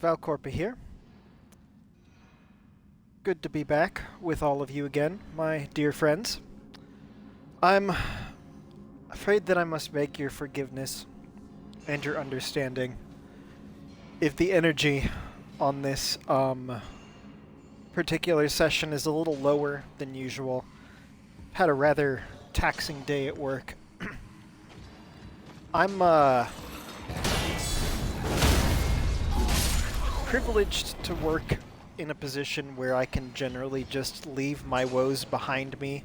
Valcorpa here. Good to be back with all of you again, my dear friends. I'm afraid that I must beg your forgiveness and your understanding if the energy on this particular session is a little lower than usual. Had a rather taxing day at work. I'm privileged to work in a position where I can generally just leave my woes behind me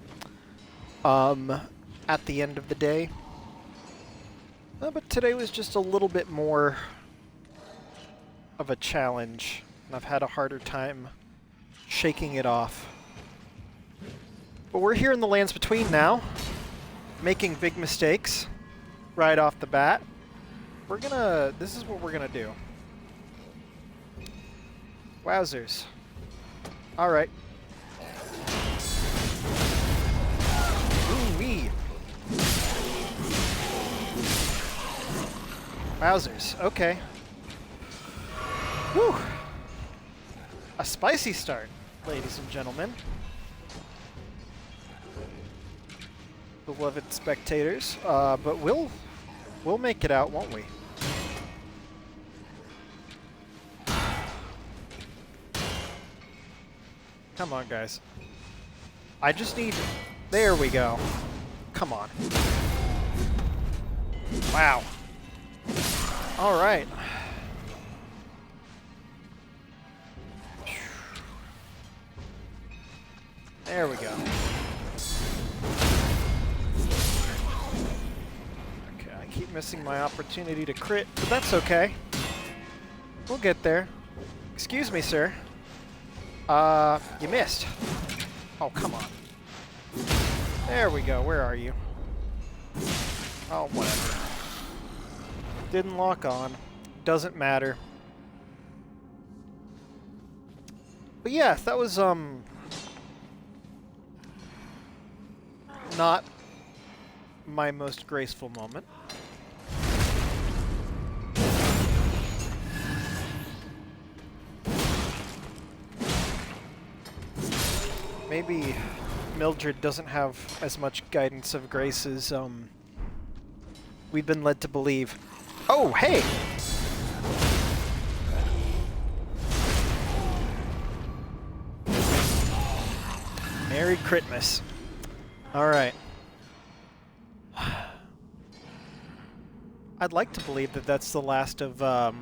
at the end of the day. But today was just a little bit more of a challenge, and I've had a harder time shaking it off. But we're here in the lands between now, making big mistakes right off the bat. This is what we're gonna do. Wowzers. Alright. Ooh-wee. Wowzers. Okay. Whew. A spicy start, ladies and gentlemen. Beloved spectators. But we'll make it out, won't we? Come on, guys. I just need... There we go. Come on. Wow. Alright. There we go. Okay, I keep missing my opportunity to crit, but that's okay. We'll get there. Excuse me, sir. You missed. Oh, come on. There we go. Where are you? Oh, whatever. Didn't lock on. Doesn't matter. But yeah, that was, not my most graceful moment. Maybe Mildred doesn't have as much guidance of grace as we've been led to believe. Oh, hey! Merry Christmas. Alright. I'd like to believe that that's the last of the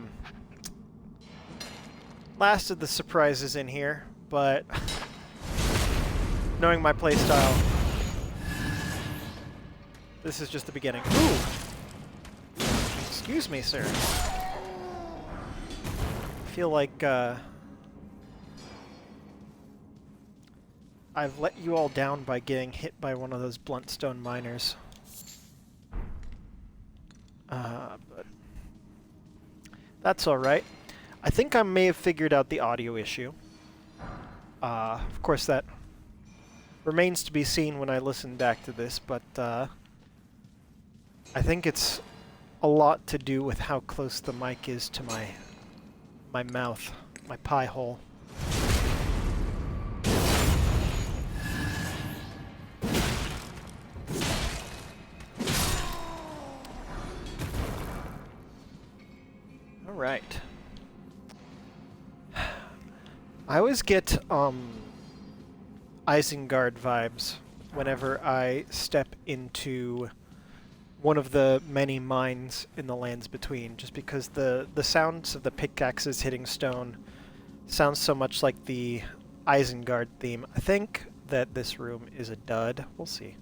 surprises in here, but knowing my playstyle, this is just the beginning. Ooh! Excuse me, sir. I feel like I've let you all down by getting hit by one of those bluntstone miners. But that's alright. I think I may have figured out the audio issue. Of course, that remains to be seen when I listen back to this, but I think it's a lot to do with how close the mic is to my mouth, my pie hole. All right. I always get Isengard vibes whenever I step into one of the many mines in the lands between, just because the sounds of the pickaxes hitting stone sounds so much like the Isengard theme. I think that this room is a dud. We'll see.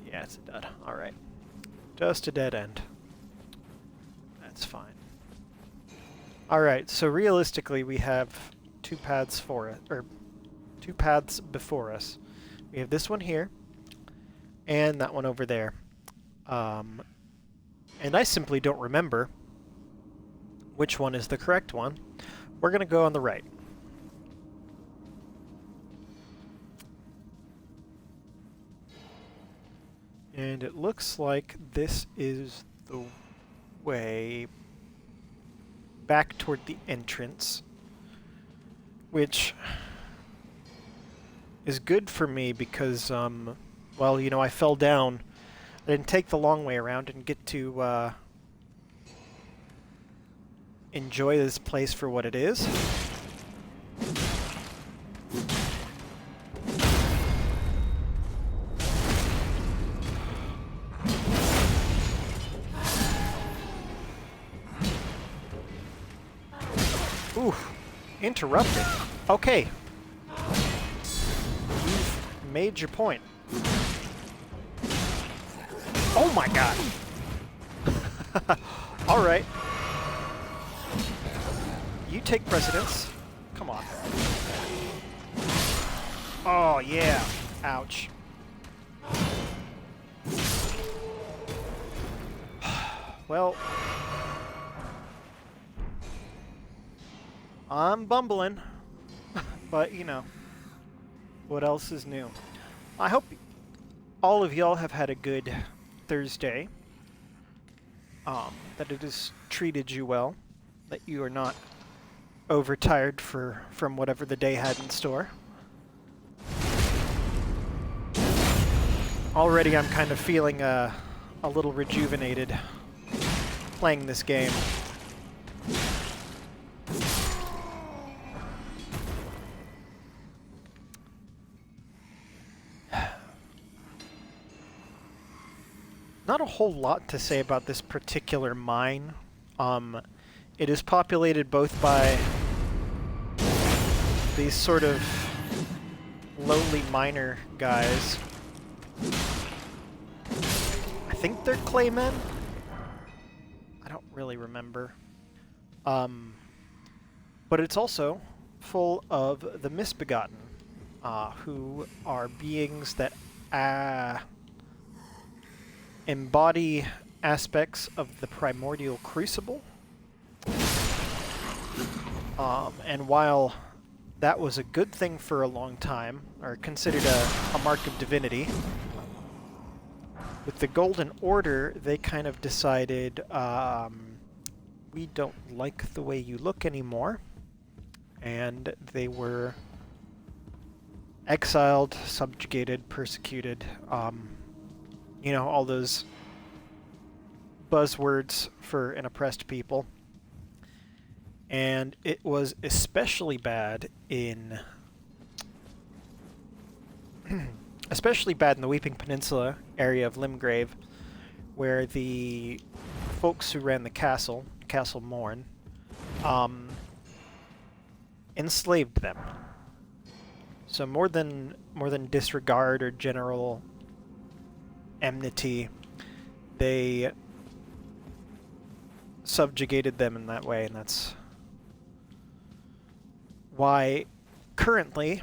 Yeah, it's a dud. Alright. Just a dead end. That's fine. Alright, so realistically we have two paths before us. We have this one here, and that one over there. And I simply don't remember which one is the correct one. We're going to go on the right. And it looks like this is the way back toward the entrance, which is good for me because, well, you know, I fell down. I didn't take the long way around and get to enjoy this place for what it is. Oof. Interrupted. Okay. You've made your point. Oh my god! Alright. You take precedence. Come on. Oh, yeah. Ouch. Well, I'm bumbling, but you know, what else is new? I hope all of y'all have had a good Thursday, that it has treated you well, that you are not overtired from whatever the day had in store. Already I'm kind of feeling a little rejuvenated playing this game. Not a whole lot to say about this particular mine. It is populated both by these sort of lowly miner guys. I think they're claymen? I don't really remember. But it's also full of the misbegotten, who are beings that embody aspects of the primordial crucible. And while that was a good thing for a long time, or considered a mark of divinity, with the Golden Order, they kind of decided, we don't like the way you look anymore, and they were exiled, subjugated, persecuted, you know, all those buzzwords for an oppressed people. And it was especially bad in the Weeping Peninsula area of Limgrave, where the folks who ran the castle, Castle Morn, enslaved them. So more than disregard or general enmity, they subjugated them in that way, and that's why currently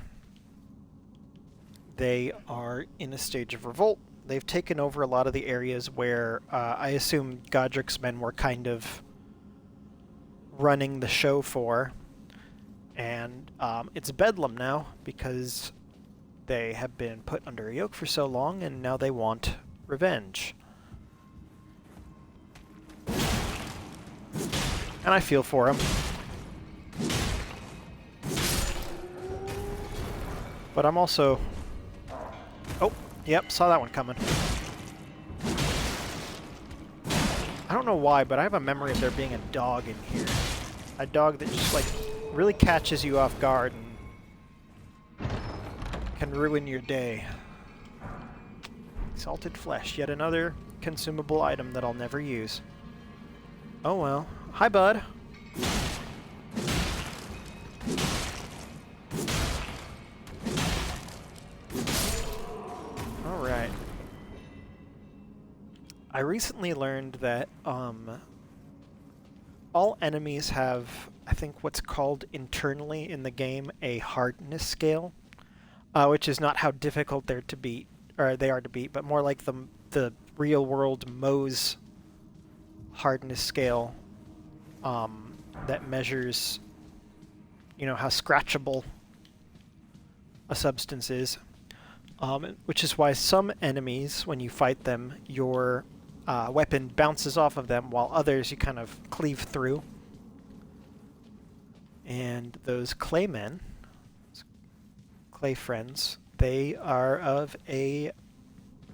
they are in a stage of revolt. They've taken over a lot of the areas where I assume Godric's men were kind of running the show for, and it's bedlam now because they have been put under a yoke for so long, and now they want revenge. And I feel for them. But I'm also... Oh, yep, saw that one coming. I don't know why, but I have a memory of there being a dog in here. A dog that just, like, really catches you off guard and can ruin your day. Salted flesh, yet another consumable item that I'll never use. Oh well. Hi, bud. Alright. I recently learned that all enemies have, I think, what's called internally in the game a hardness scale, which is not how difficult they're to beat, or they are to beat, but more like the real world Mohs hardness scale that measures, you know, how scratchable a substance is. Which is why some enemies, when you fight them, your weapon bounces off of them, while others you kind of cleave through. And those claymen, clay friends, they are of a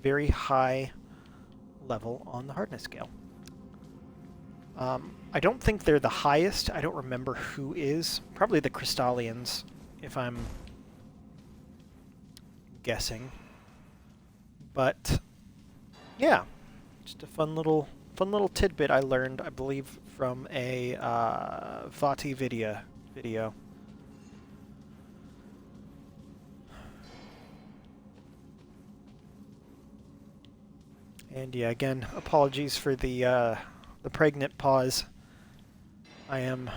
very high level on the hardness scale. I don't think they're the highest. I don't remember who is. Probably the Crystallians, if I'm guessing. But yeah, just a fun little tidbit I learned, I believe, from a Vati video. And yeah, again, apologies for the pregnant pause. I am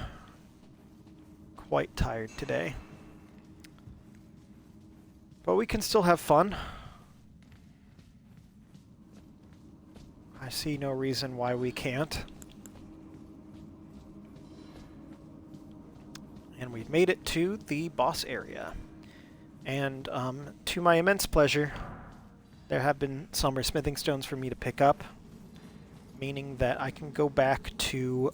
quite tired today. But we can still have fun. I see no reason why we can't. And we've made it to the boss area. And to my immense pleasure, there have been some smithing stones for me to pick up, meaning that I can go back to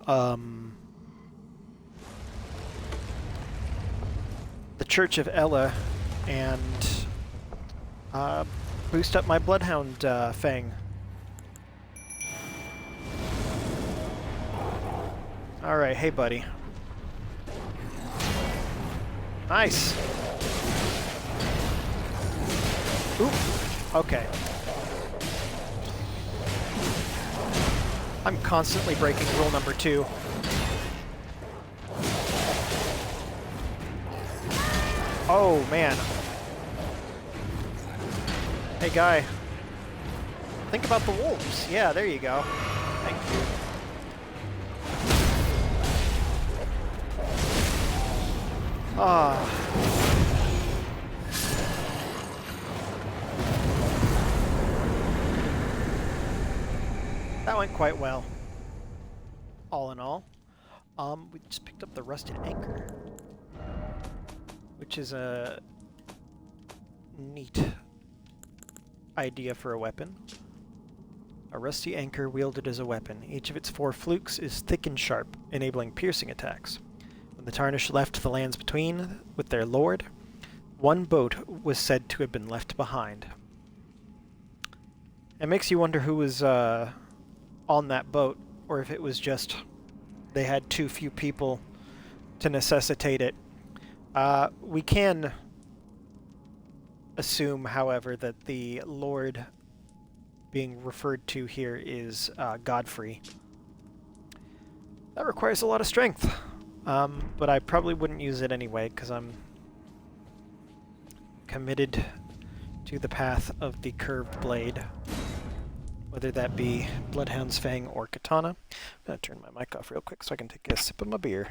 the Church of Ella and boost up my Bloodhound Fang. Alright, hey buddy. Nice! Oop, okay. I'm constantly breaking rule number 2. Oh, man. Hey, guy. Think about the wolves. Yeah, there you go. Thank you. Ah. That went quite well. All in all. We just picked up the rusted anchor, which is a neat idea for a weapon. A rusty anchor wielded as a weapon. Each of its 4 flukes is thick and sharp, enabling piercing attacks. When the Tarnished left the lands between with their lord, one boat was said to have been left behind. It makes you wonder who was on that boat, or if it was just they had too few people to necessitate it. We can assume, however, that the Lord being referred to here is Godfrey. That requires a lot of strength, but I probably wouldn't use it anyway, because I'm committed to the path of the curved blade, whether that be Bloodhound's Fang or Katana. I'm going to turn my mic off real quick so I can take a sip of my beer.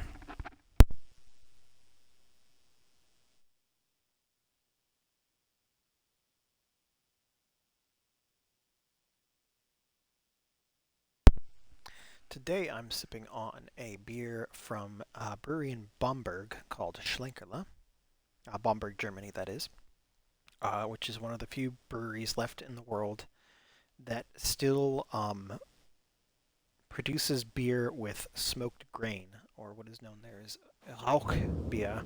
Today I'm sipping on a beer from a brewery in Bamberg called Schlenkerla. Bamberg, Germany, that is. Which is one of the few breweries left in the world that still produces beer with smoked grain, or what is known there as Rauchbier.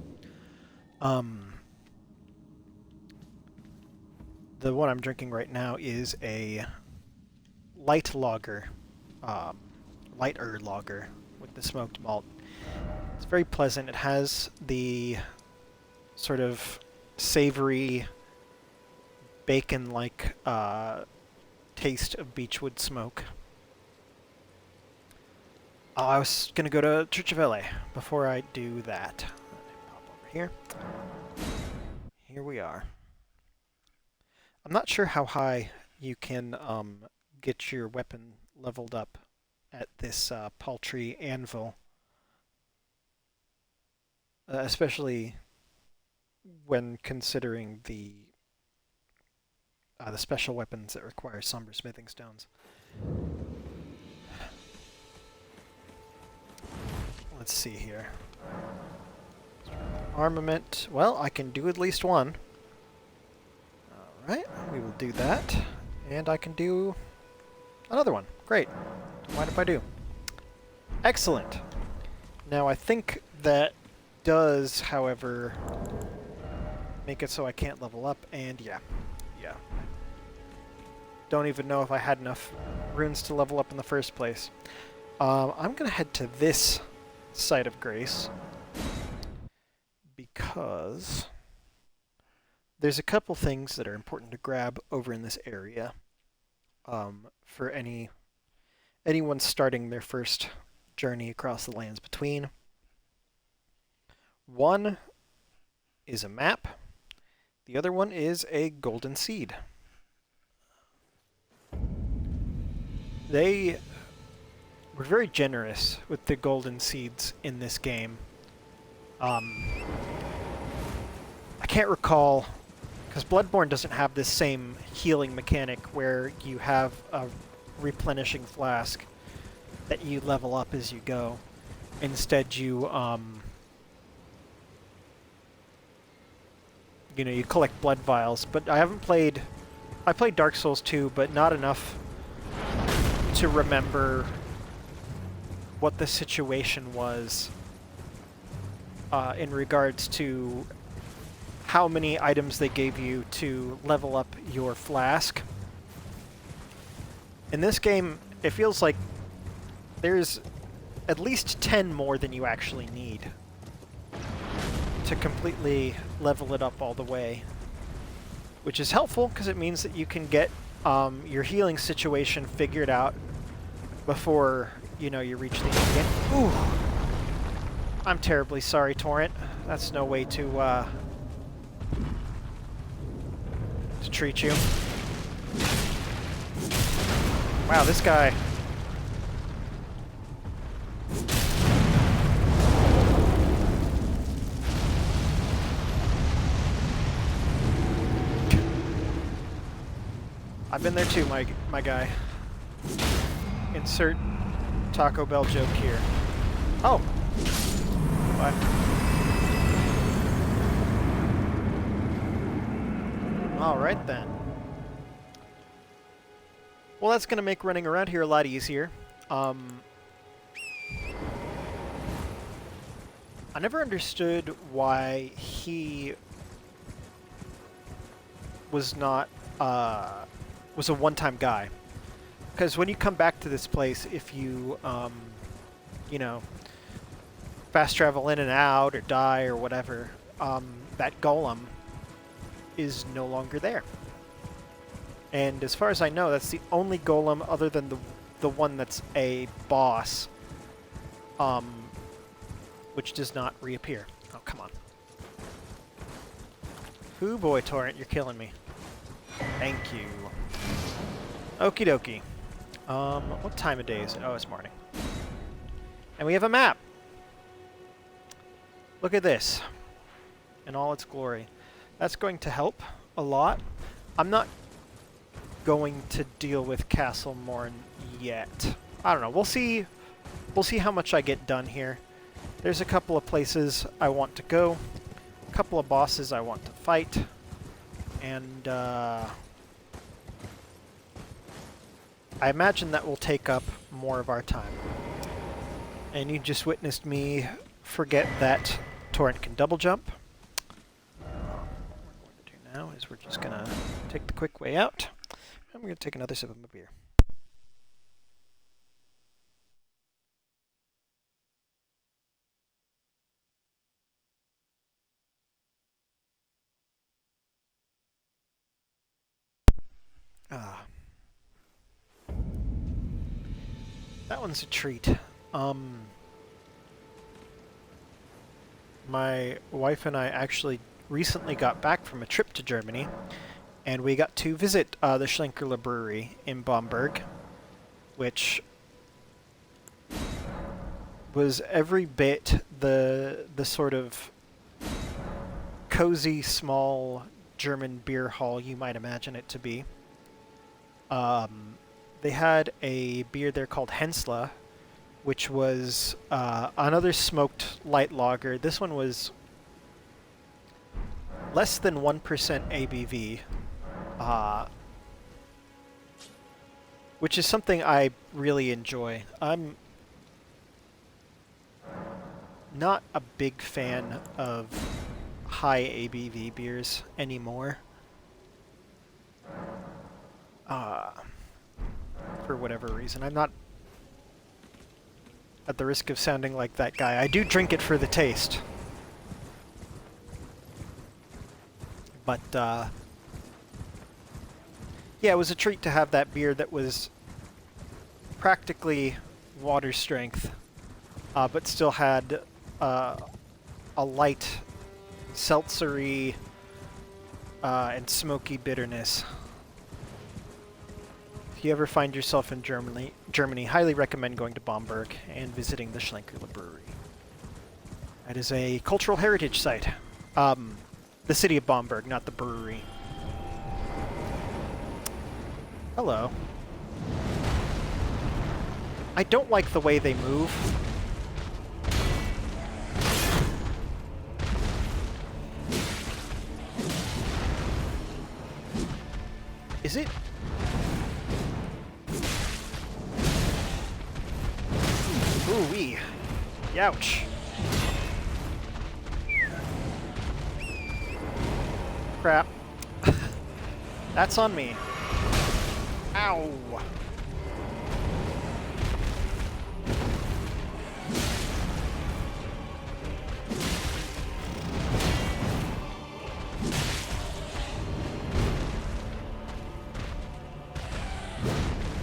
The one I'm drinking right now is a lighter lager with the smoked malt. It's very pleasant. It has the sort of savory, bacon-like taste of beechwood smoke. I was going to go to Church of LA. Before I do that, pop over here. Here we are. I'm not sure how high you can get your weapon leveled up at this paltry anvil. Especially when considering the special weapons that require somber smithing stones. Let's see here. Armament. Well, I can do at least one. Alright, we will do that. And I can do another one. Great. Don't mind if I do. Excellent. Now, I think that does, however, make it so I can't level up, and yeah. Don't even know if I had enough runes to level up in the first place. I'm going to head to this site of grace because there's a couple things that are important to grab over in this area for anyone starting their first journey across the lands between. One is a map. The other one is a golden seed. They were very generous with the golden seeds in this game. I can't recall, because Bloodborne doesn't have this same healing mechanic where you have a replenishing flask that you level up as you go. Instead, you you collect blood vials. But I played Dark Souls 2, but not enough to remember what the situation was in regards to how many items they gave you to level up your flask. In this game, it feels like there's at least 10 more than you actually need to completely level it up all the way, which is helpful because it means that you can get your healing situation figured out before you reach the end again. Ooh, I'm terribly sorry, Torrent. That's no way to treat you. Wow, this guy. I've been there too, my guy. Insert Taco Bell joke here. Oh. What? All right then. Well, that's going to make running around here a lot easier. I never understood why he was not was a one-time guy. Because when you come back to this place, if you fast travel in and out or die or whatever, that golem is no longer there. And as far as I know, that's the only golem other than the one that's a boss, which does not reappear. Oh, come on. Ooh boy, Torrent, you're killing me. Thank you. Okie dokie. What time of day is it? Oh, it's morning. And we have a map! Look at this. In all its glory. That's going to help a lot. I'm not going to deal with Castle Morn yet. I don't know. We'll see how much I get done here. There's a couple of places I want to go. A couple of bosses I want to fight. And I imagine that will take up more of our time. And you just witnessed me forget that Torrent can double jump. What we're going to do now is we're just going to take the quick way out. And we're going to take another sip of my beer. That one's a treat. My wife and I actually recently got back from a trip to Germany, and we got to visit the Schlenkerla Brewery in Bamberg, which was every bit the sort of cozy, small German beer hall you might imagine it to be. They had a beer there called Hensla, which was another smoked light lager. This one was less than 1% ABV, which is something I really enjoy. I'm not a big fan of high ABV beers anymore. For whatever reason. I'm not, at the risk of sounding like that guy, I do drink it for the taste. But, yeah, it was a treat to have that beer that was practically water strength, but still had a light, seltzery, and smoky bitterness. If you ever find yourself in Germany, highly recommend going to Bamberg and visiting the Schlenkerla Brewery. That is a cultural heritage site. The city of Bamberg, not the brewery. Hello. I don't like the way they move. Is it? Ooh-wee. Youch. Crap. That's on me. Ow.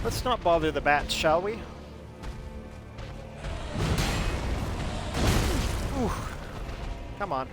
Let's not bother the bats, shall we? Ooh. Come on.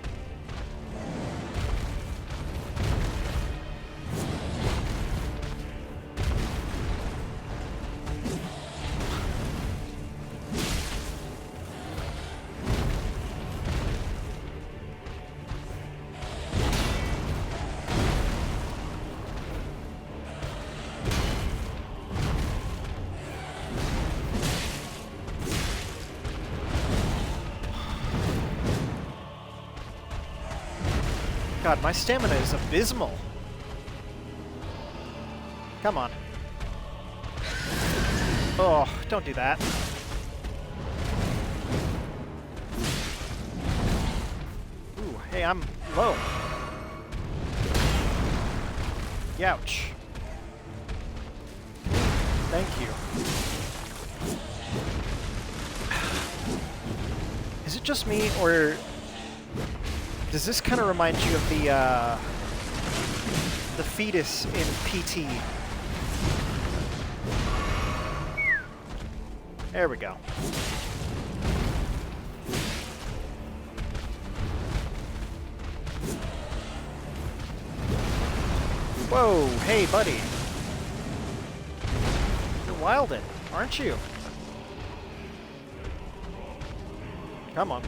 God, my stamina is abysmal. Come on. Oh, don't do that. Ooh, hey, I'm low. Youch. Thank you. Is it just me, or does this kind of remind you of the fetus in PT? There we go. Whoa, hey buddy. You're wildin', aren't you? Come on.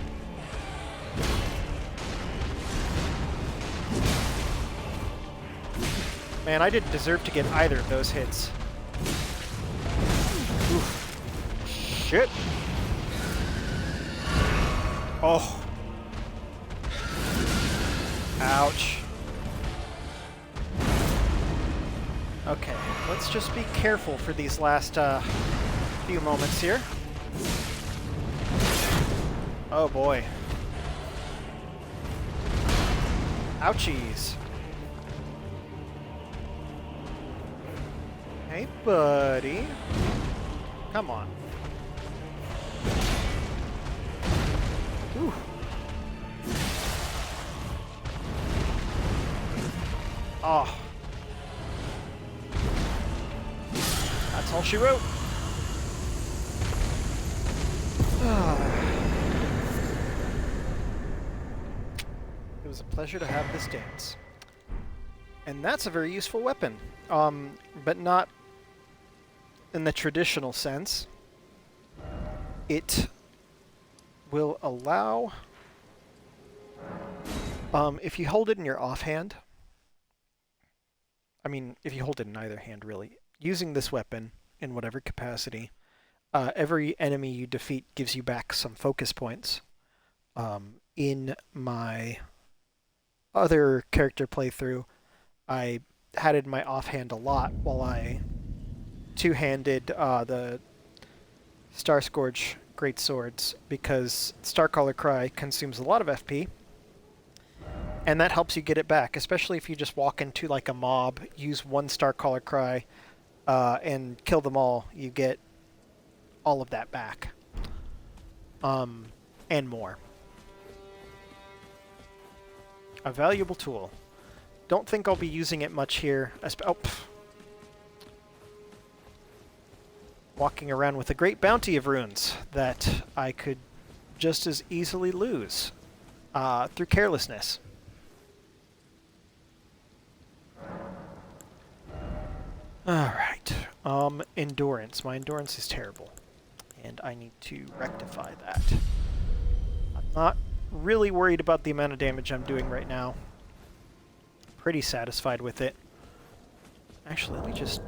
Man, I didn't deserve to get either of those hits. Oof. Shit. Oh. Ouch. Okay, let's just be careful for these last few moments here. Oh boy. Ouchies. Hey, buddy. Come on. Ooh. Oh. That's all she wrote. It was a pleasure to have this dance. And that's a very useful weapon. But not in the traditional sense. It will allow, if you hold it in your offhand, I mean, if you hold it in either hand, really, using this weapon in whatever capacity, every enemy you defeat gives you back some focus points. In my other character playthrough, I had it in my offhand a lot while I two-handed the Star Scourge great swords because Starcaller Cry consumes a lot of FP, and that helps you get it back, especially if you just walk into like a mob, use one Starcaller Cry, and kill them all. You get all of that back, and more. A valuable tool. Don't think I'll be using it much here. Walking around with a great bounty of runes that I could just as easily lose through carelessness. Alright. Endurance. My endurance is terrible, and I need to rectify that. I'm not really worried about the amount of damage I'm doing right now. Pretty satisfied with it. Actually, let me just...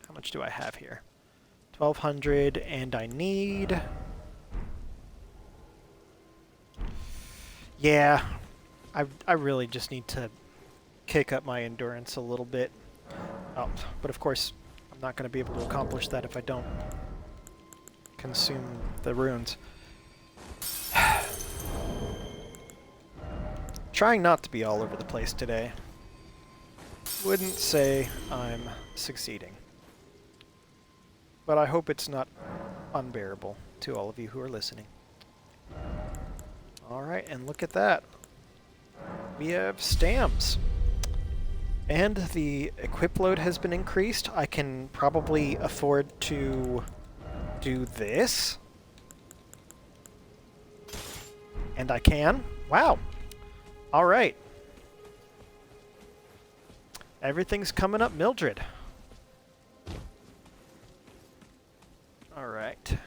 How much do I have here? 1,200, and I need... Yeah, I really just need to kick up my endurance a little bit. Oh, but of course, I'm not going to be able to accomplish that if I don't consume the runes. Trying not to be all over the place today. Wouldn't say I'm succeeding. But I hope it's not unbearable to all of you who are listening. Alright, and look at that. We have stamps. And the equip load has been increased. I can probably afford to do this. And I can. Wow. Alright. Everything's coming up Mildred. Alright.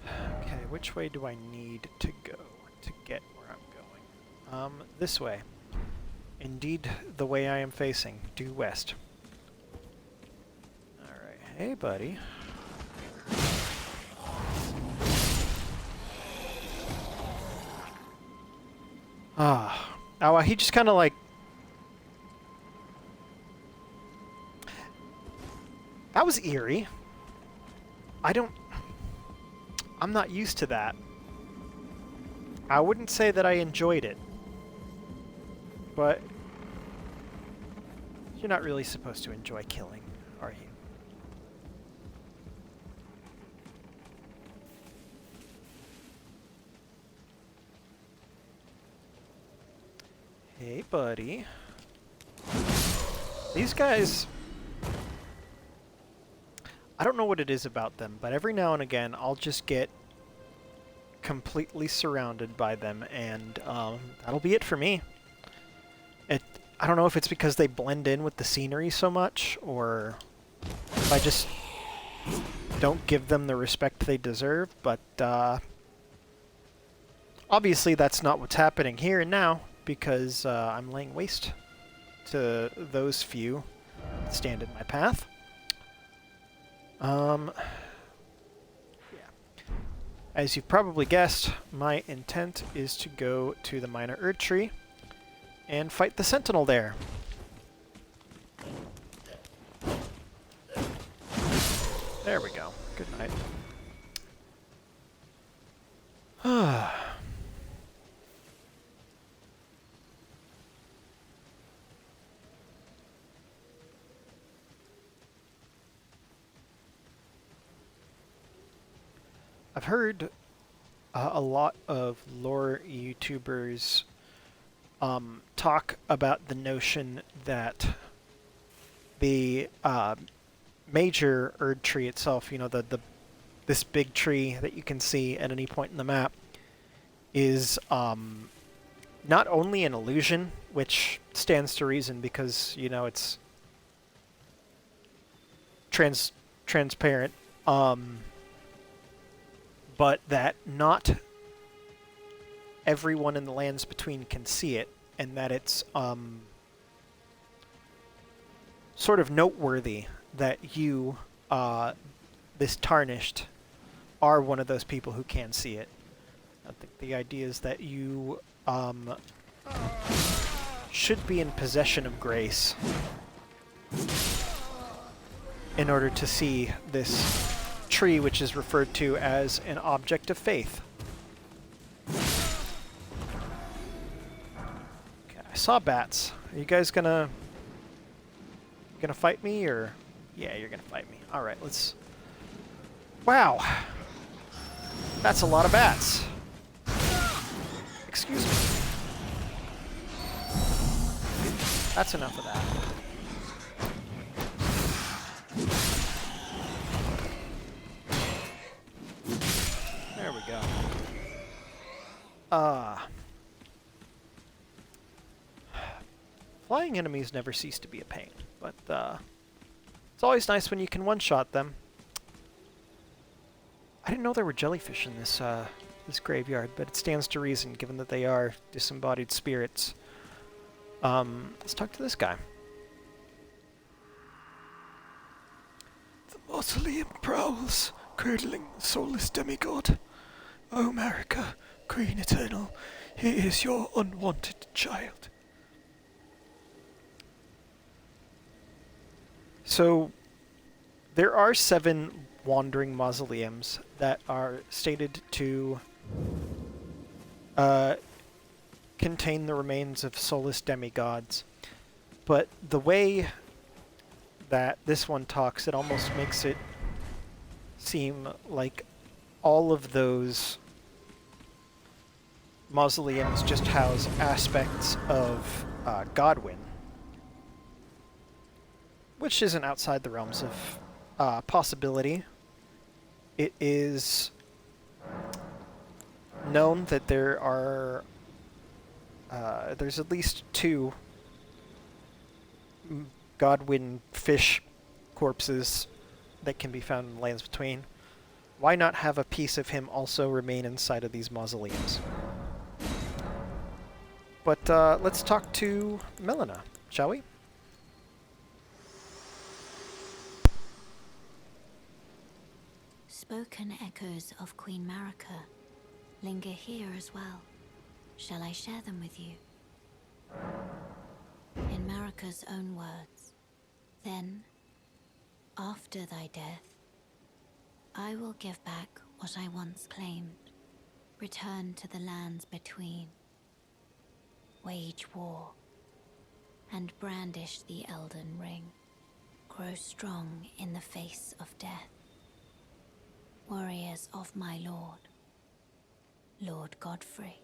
Okay, which way do I need to go to get where I'm going? This way. Indeed, the way I am facing, due west. Alright, hey buddy. Oh, he just kind of like... That was eerie. I'm not used to that. I wouldn't say that I enjoyed it. But... You're not really supposed to enjoy killing, are you? Hey, buddy. These guys... I don't know what it is about them, but every now and again I'll just get completely surrounded by them, and that'll be it for me. I don't know if it's because they blend in with the scenery so much, or if I just don't give them the respect they deserve, but obviously that's not what's happening here and now, because I'm laying waste to those few that stand in my path. Yeah. As you've probably guessed, my intent is to go to the Minor Erd Tree and fight the Sentinel there. There we go. Good night. I've heard a lot of lore YouTubers talk about the notion that the major Erd tree itself, you know, this big tree that you can see at any point in the map, is not only an illusion, which stands to reason because, you know, it's transparent, but that not everyone in the lands between can see it, and that it's sort of noteworthy that you, this Tarnished, are one of those people who can see it. I think the idea is that you should be in possession of grace in order to see this tree, which is referred to as an object of faith. Okay, I saw bats. Are you guys gonna fight me, or? Yeah, you're gonna fight me. All right, let's. Wow, that's a lot of bats. Excuse me. That's enough of that. There we go. Flying enemies never cease to be a pain, but it's always nice when you can one-shot them. I didn't know there were jellyfish in this this graveyard, but it stands to reason, given that they are disembodied spirits. Let's talk to this guy. The mausoleum prowls, cradling the soulless demigod. O Marika, Queen Eternal, he is your unwanted child. So, there are 7 wandering mausoleums that are stated to contain the remains of soulless demigods. But the way that this one talks, it almost makes it seem like all of those mausoleums just house aspects of Godwyn, which isn't outside the realms of possibility. It is known that there are there's at least 2 Godwyn fish corpses that can be found in Lands Between. Why not have a piece of him also remain inside of these mausoleums? But let's talk to Melina, shall we? Spoken echoes of Queen Marika linger here as well. Shall I share them with you? In Marika's own words, then, after thy death, I will give back what I once claimed, return to the lands between, wage war, and brandish the Elden ring, grow strong in the face of death. Warriors of my lord, Lord Godfrey.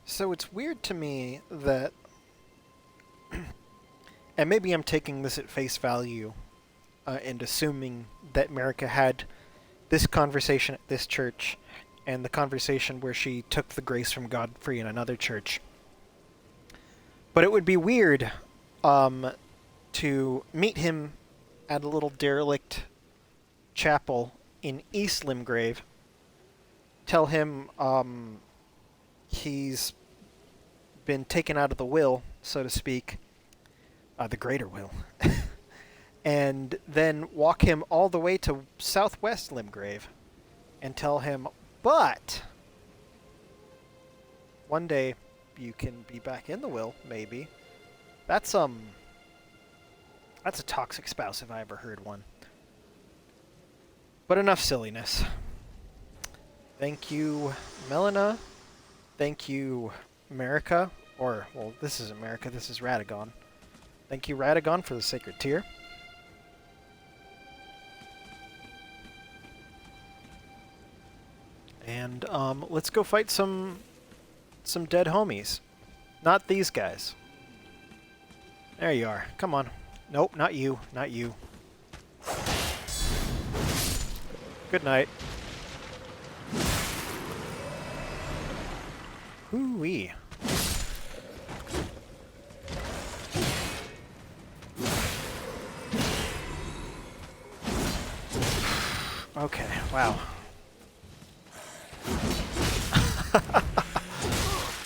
So it's weird to me that, and maybe I'm taking this at face value and assuming that Marika had this conversation at this church and the conversation where she took the grace from Godfrey in another church. But it would be weird to meet him at a little derelict chapel in East Limgrave, tell him he's been taken out of the will, so to speak, the greater will, and then walk him all the way to southwest Limgrave and tell him, but one day you can be back in the will, maybe. That's a toxic spouse if I ever heard one. But enough silliness. Thank you, Melina. Thank you, Marika. Or, well, this isn't Marika, this is Radagon. Thank you, Radagon, for the Sacred Tear. And, let's go fight some dead homies. Not these guys. There you are. Come on. Nope, not you. Not you. Good night. Hoo-wee. Okay, wow.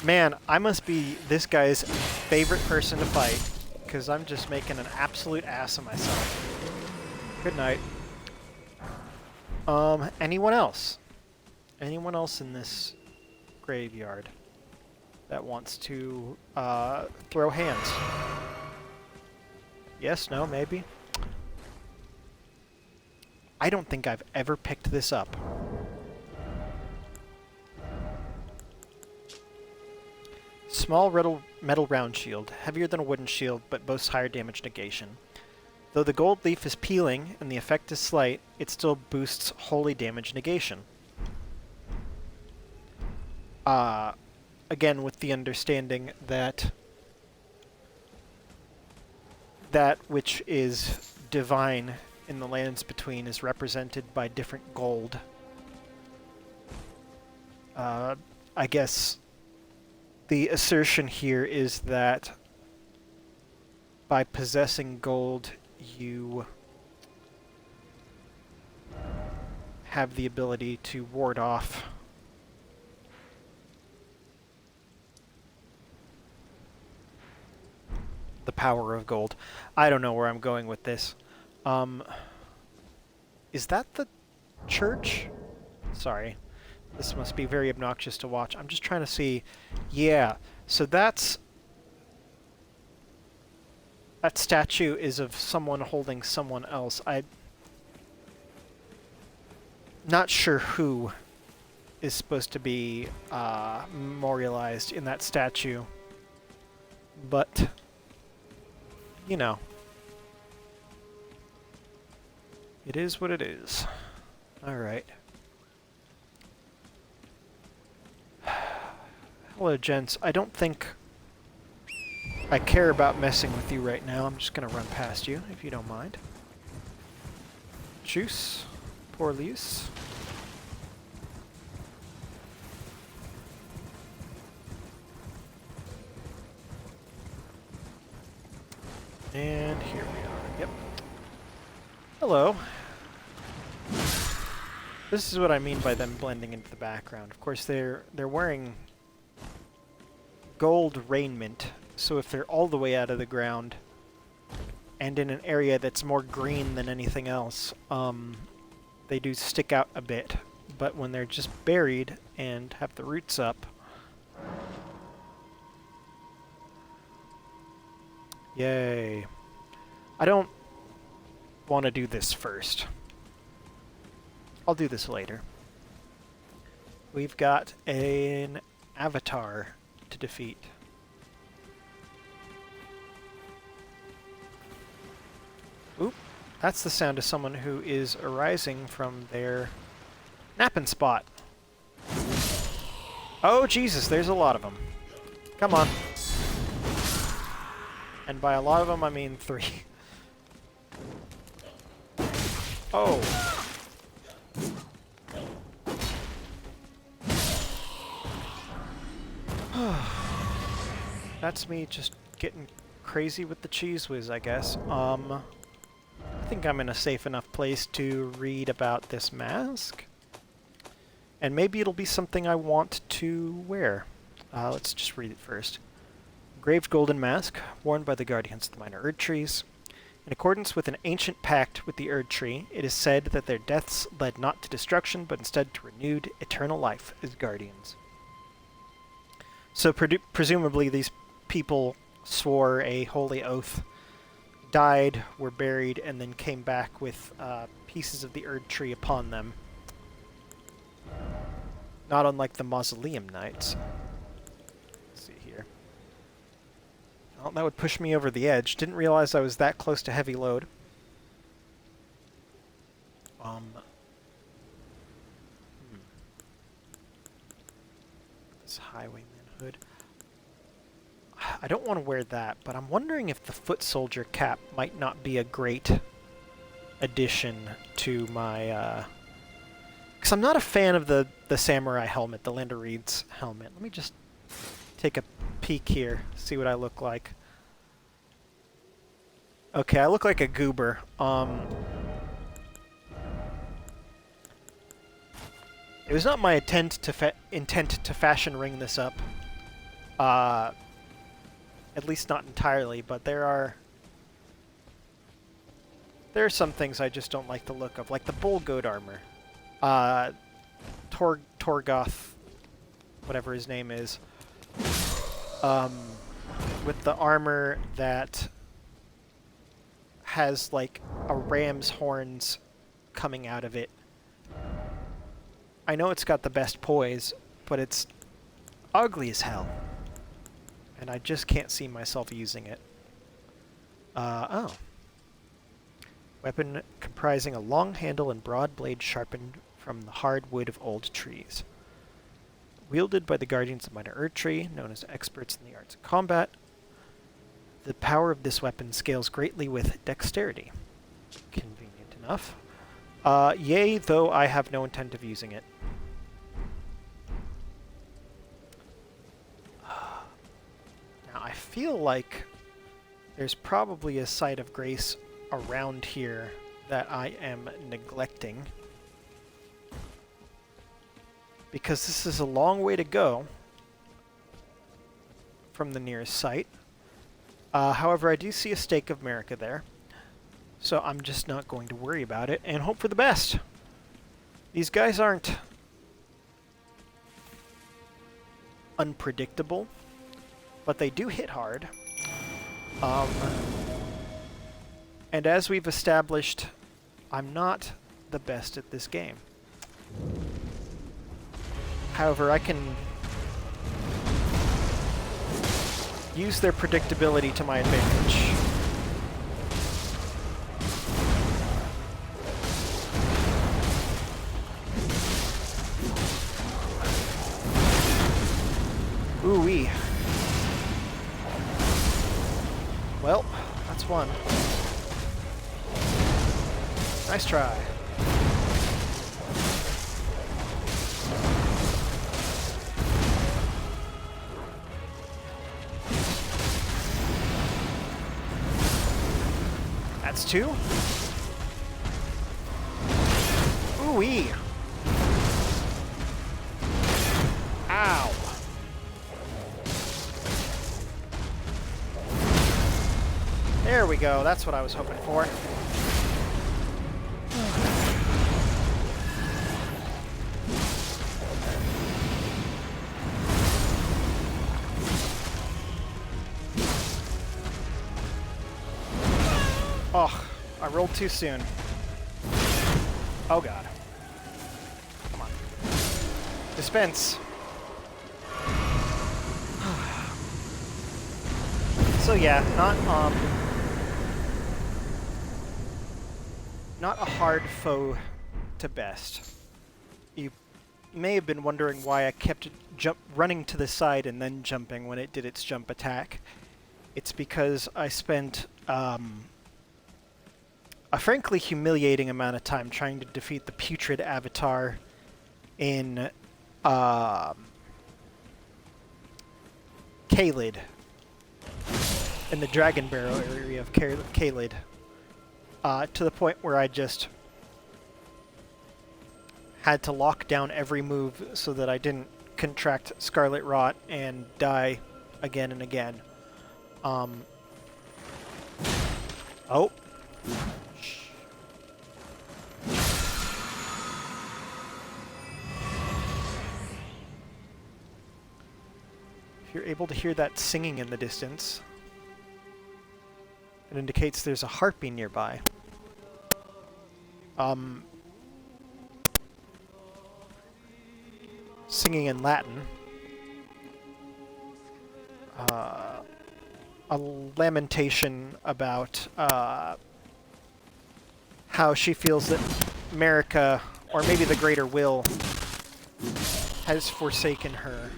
Man, I must be this guy's favorite person to fight, because I'm just making an absolute ass of myself. Good night. Anyone else? Anyone else in this graveyard that wants to throw hands. Yes, no, maybe? I don't think I've ever picked this up. Small metal round shield, heavier than a wooden shield, but boasts higher damage negation. Though the gold leaf is peeling and the effect is slight, it still boosts holy damage negation. Again, with the understanding that that which is divine in the lands between is represented by different gold. I guess the assertion here is that by possessing gold, you have the ability to ward off the power of gold. I don't know where I'm going with this. Is that the church? Sorry. This must be very obnoxious to watch. I'm just trying to see. Yeah, so that statue is of someone holding someone else. I'm not sure who is supposed to be memorialized in that statue, but, you know, it is what it is. Alright. Hello, gents. I don't think I care about messing with you right now. I'm just going to run past you, if you don't mind. Juice. Poor Lise. And here we are. Yep. Hello. This is what I mean by them blending into the background. Of course, they're wearing gold raiment, so if they're all the way out of the ground and in an area that's more green than anything else, they do stick out a bit. But when they're just buried and have the roots up, yay. I don't want to do this first. I'll do this later. We've got an avatar to defeat. Oop, that's the sound of someone who is arising from their napping spot. Oh Jesus, there's a lot of them. Come on. And by a lot of them, I mean 3. Oh. That's me just getting crazy with the cheese whiz, I guess. I think I'm in a safe enough place to read about this mask. And maybe it'll be something I want to wear. Let's just read it first. Engraved golden mask, worn by the guardians of the minor Erd trees. In accordance with an ancient pact with the Erd tree, it is said that their deaths led not to destruction, but instead to renewed eternal life as guardians. So presumably these people swore a holy oath, died, were buried, and then came back with pieces of the Erd tree upon them. Not unlike the Mausoleum Knights. Let's see here. Well, that would push me over the edge. Didn't realize I was that close to heavy load. This highwayman hood. I don't want to wear that, but I'm wondering if the foot soldier cap might not be a great addition to my, because I'm not a fan of the samurai helmet, the Lander Reed's helmet. Let me just take a peek here, see what I look like. Okay, I look like a goober. It was not my intent to fashion ring this up. At least not entirely, but there are some things I just don't like the look of, like the bull goat armor. Torgoth whatever his name is, with the armor that has like a ram's horns coming out of it. I know it's got the best poise, but it's ugly as hell. And I just can't see myself using it. Oh. Weapon comprising a long handle and broad blade sharpened from the hard wood of old trees. Wielded by the guardians of Minor Erdtree, known as experts in the arts of combat, the power of this weapon scales greatly with dexterity. Convenient enough. Yea, though I have no intent of using it. Now, I feel like there's probably a site of grace around here that I am neglecting, because this is a long way to go from the nearest site. However, I do see a stake of America there, so I'm just not going to worry about it and hope for the best. These guys aren't unpredictable, but they do hit hard. And as we've established, I'm not the best at this game. However, I can use their predictability to my advantage. Ooh-wee. Well, that's one. Nice try. That's two. Ooh-wee. Ow. There we go. That's what I was hoping for. Oh, I rolled too soon. Oh god. Come on. Dispense. So yeah, not a hard foe to best. You may have been wondering why I kept running to the side and then jumping when it did its jump attack. It's because I spent a frankly humiliating amount of time trying to defeat the putrid avatar in Caelid, in the Dragon Barrow area of Caelid, to the point where I just had to lock down every move so that I didn't contract Scarlet Rot and die again and again. Oh. If you're able to hear that singing in the distance, it indicates there's a harpy nearby. Singing in Latin. A lamentation about how she feels that America, or maybe the Greater Will, has forsaken her.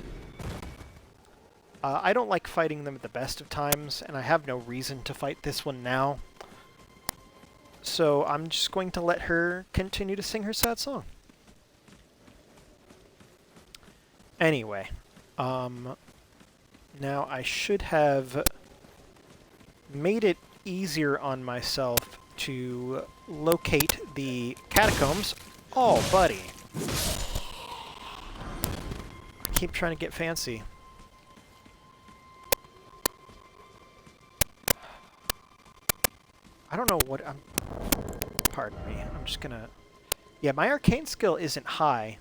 I don't like fighting them at the best of times, and I have no reason to fight this one now. So I'm just going to let her continue to sing her sad song. Anyway, now I should have made it easier on myself to locate the catacombs. Oh, buddy. I keep trying to get fancy. I don't know what I'm... Pardon me. I'm just gonna... Yeah, my arcane skill isn't high,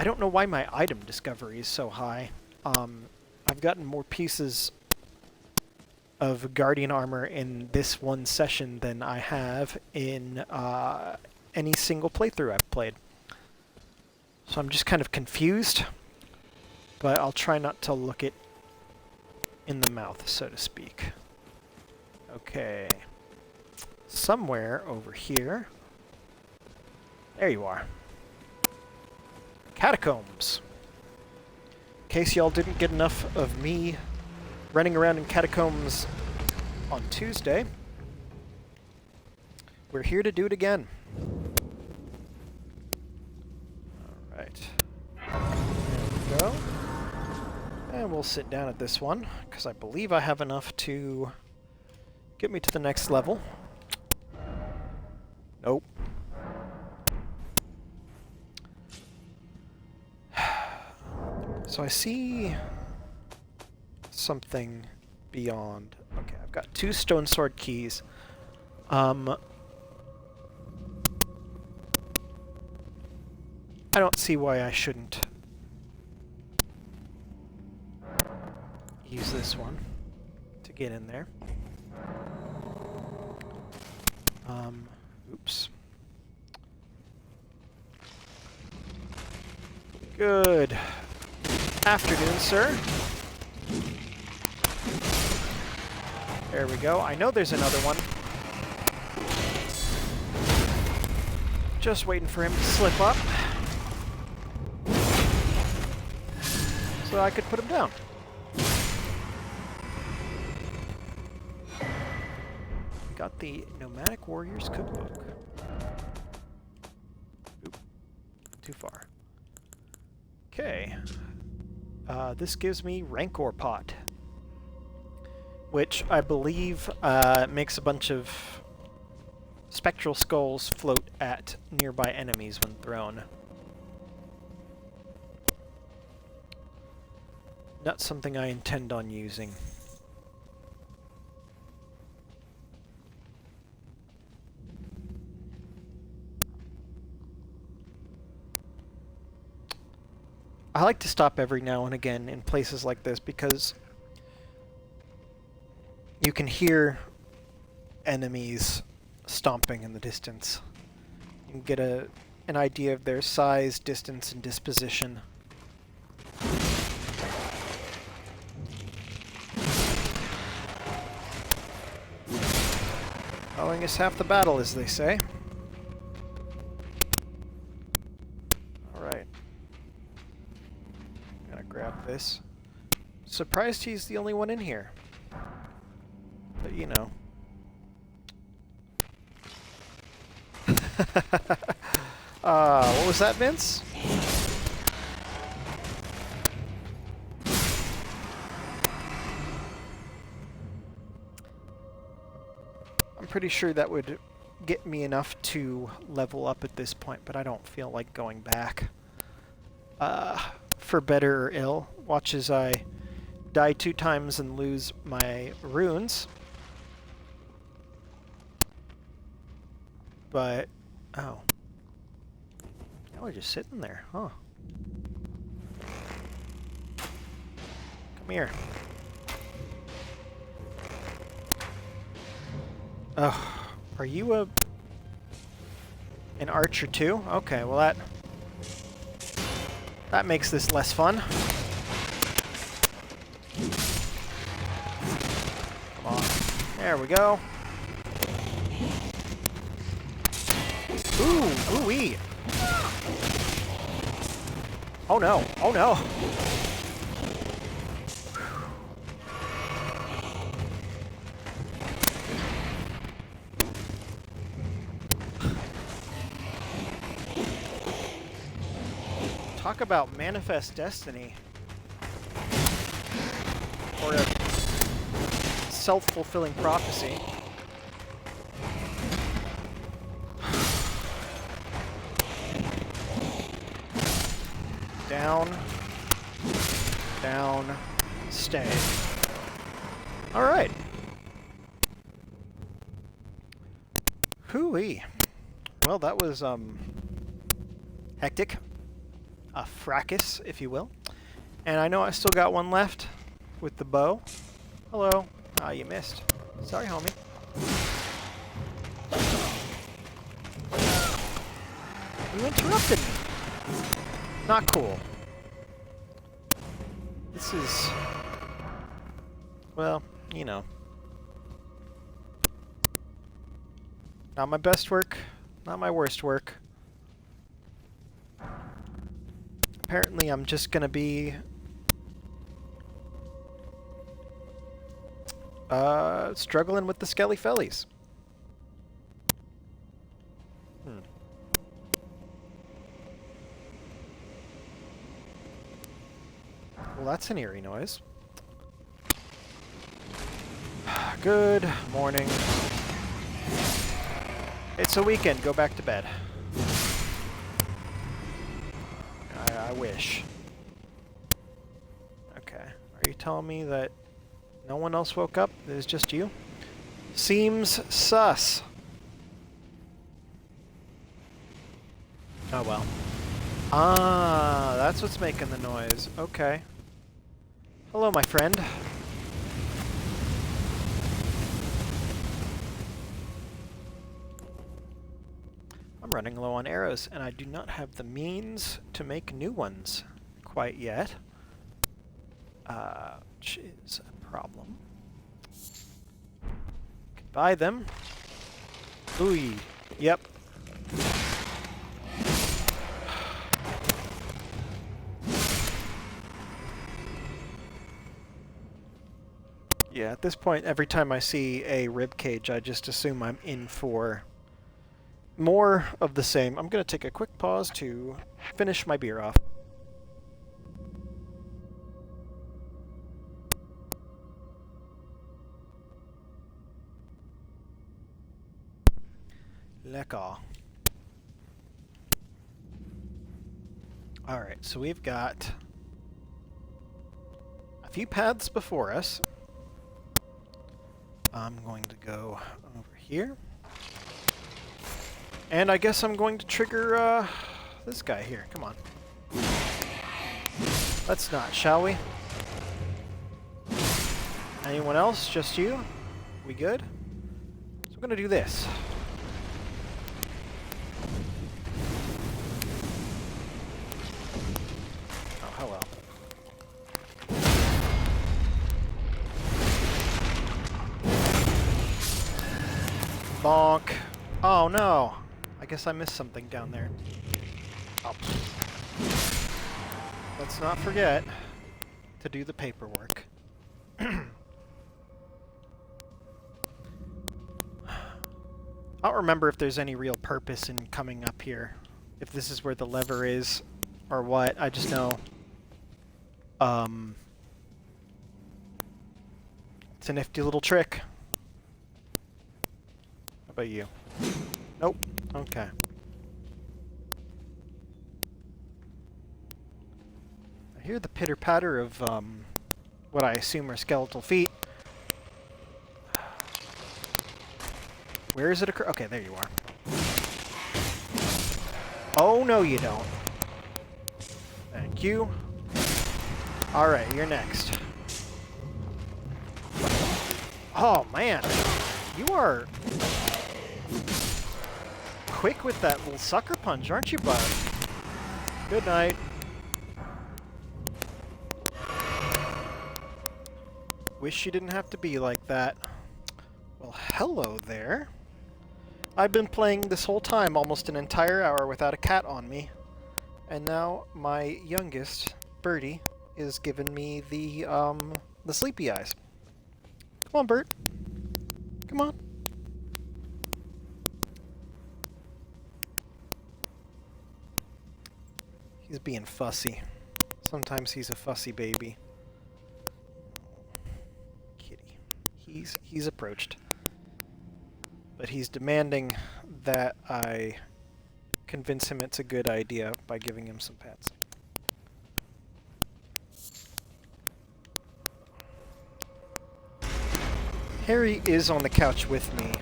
I don't know why my item discovery is so high. I've gotten more pieces of Guardian armor in this one session than I have in any single playthrough I've played. So I'm just kind of confused, but I'll try not to look it in the mouth, so to speak. Okay. Somewhere over here. There you are. Catacombs. In case y'all didn't get enough of me running around in catacombs on Tuesday, we're here to do it again. Alright. There we go. And we'll sit down at this one, because I believe I have enough to get me to the next level. Nope. So I see something beyond. Okay, I've got 2 stone sword keys. I don't see why I shouldn't use this one to get in there. Oops. Good afternoon, sir. There we go. I know there's another one. Just waiting for him to slip up so I could put him down. Got the Nomadic Warriors Cookbook. Oop. Too far. Okay. This gives me Rancor Pot, which I believe makes a bunch of spectral skulls float at nearby enemies when thrown. Not something I intend on using. I like to stop every now and again in places like this because you can hear enemies stomping in the distance. You can get an idea of their size, distance, and disposition. Following is half the battle, as they say. Alright. Gotta grab this. Surprised he's the only one in here. But you know. What was that, Vince? I'm pretty sure that would get me enough to level up at this point, but I don't feel like going back. For better or ill, watch as I die 2 times and lose my runes. But, oh. Now we're just sitting there, huh? Come here. Oh, are you an archer too? Okay, well that makes this less fun. Come on. There we go. Ooh, ooh-wee. Oh no, oh no. Talk about manifest destiny. Or a self-fulfilling prophecy. Down. Down. Stay. Alright. Hooey. Well, that was, hectic. a fracas, if you will. And I know I still got one left with the bow. Hello. Ah, you missed. Sorry, homie. You interrupted me. Not cool. This is... well, you know. Not my best work, not my worst work. Apparently I'm just gonna be... struggling with the skelly fellies. Well, that's an eerie noise. Good morning. It's a weekend. Go back to bed. I wish. Okay. Are you telling me that no one else woke up? It was just you? Seems sus. Oh well. Ah, that's what's making the noise. Okay. Hello, my friend. I'm running low on arrows, and I do not have the means to make new ones quite yet. Which is a problem. Can buy them. Ooh, yep. Yeah, at this point, every time I see a rib cage, I just assume I'm in for more of the same. I'm going to take a quick pause to finish my beer off. Lecker. Alright, so we've got a few paths before us. I'm going to go over here. And I guess I'm going to trigger this guy here. Come on. Let's not, shall we? Anyone else? Just you? We good? So I'm going to do this. Oh, hello. Bonk. Oh no. I guess I missed something down there. Oh. Let's not forget to do the paperwork. I don't remember if there's any real purpose in coming up here. If this is where the lever is or what. I just know it's a nifty little trick. How about you? Nope. Okay. I hear the pitter-patter of what I assume are skeletal feet. Where is it occur? Okay, there you are. Oh, no you don't. Thank you. Alright, you're next. Oh, man. You are quick with that little sucker punch, aren't you, bud? Good night. Wish you didn't have to be like that. Well, hello there. I've been playing this whole time, almost an entire hour, without a cat on me. And now my youngest, Birdie, is giving me the sleepy eyes. Come on, Bert. Come on. He's being fussy. Sometimes he's a fussy baby. Kitty. He's approached. But he's demanding that I convince him it's a good idea by giving him some pets. Harry is on the couch with me.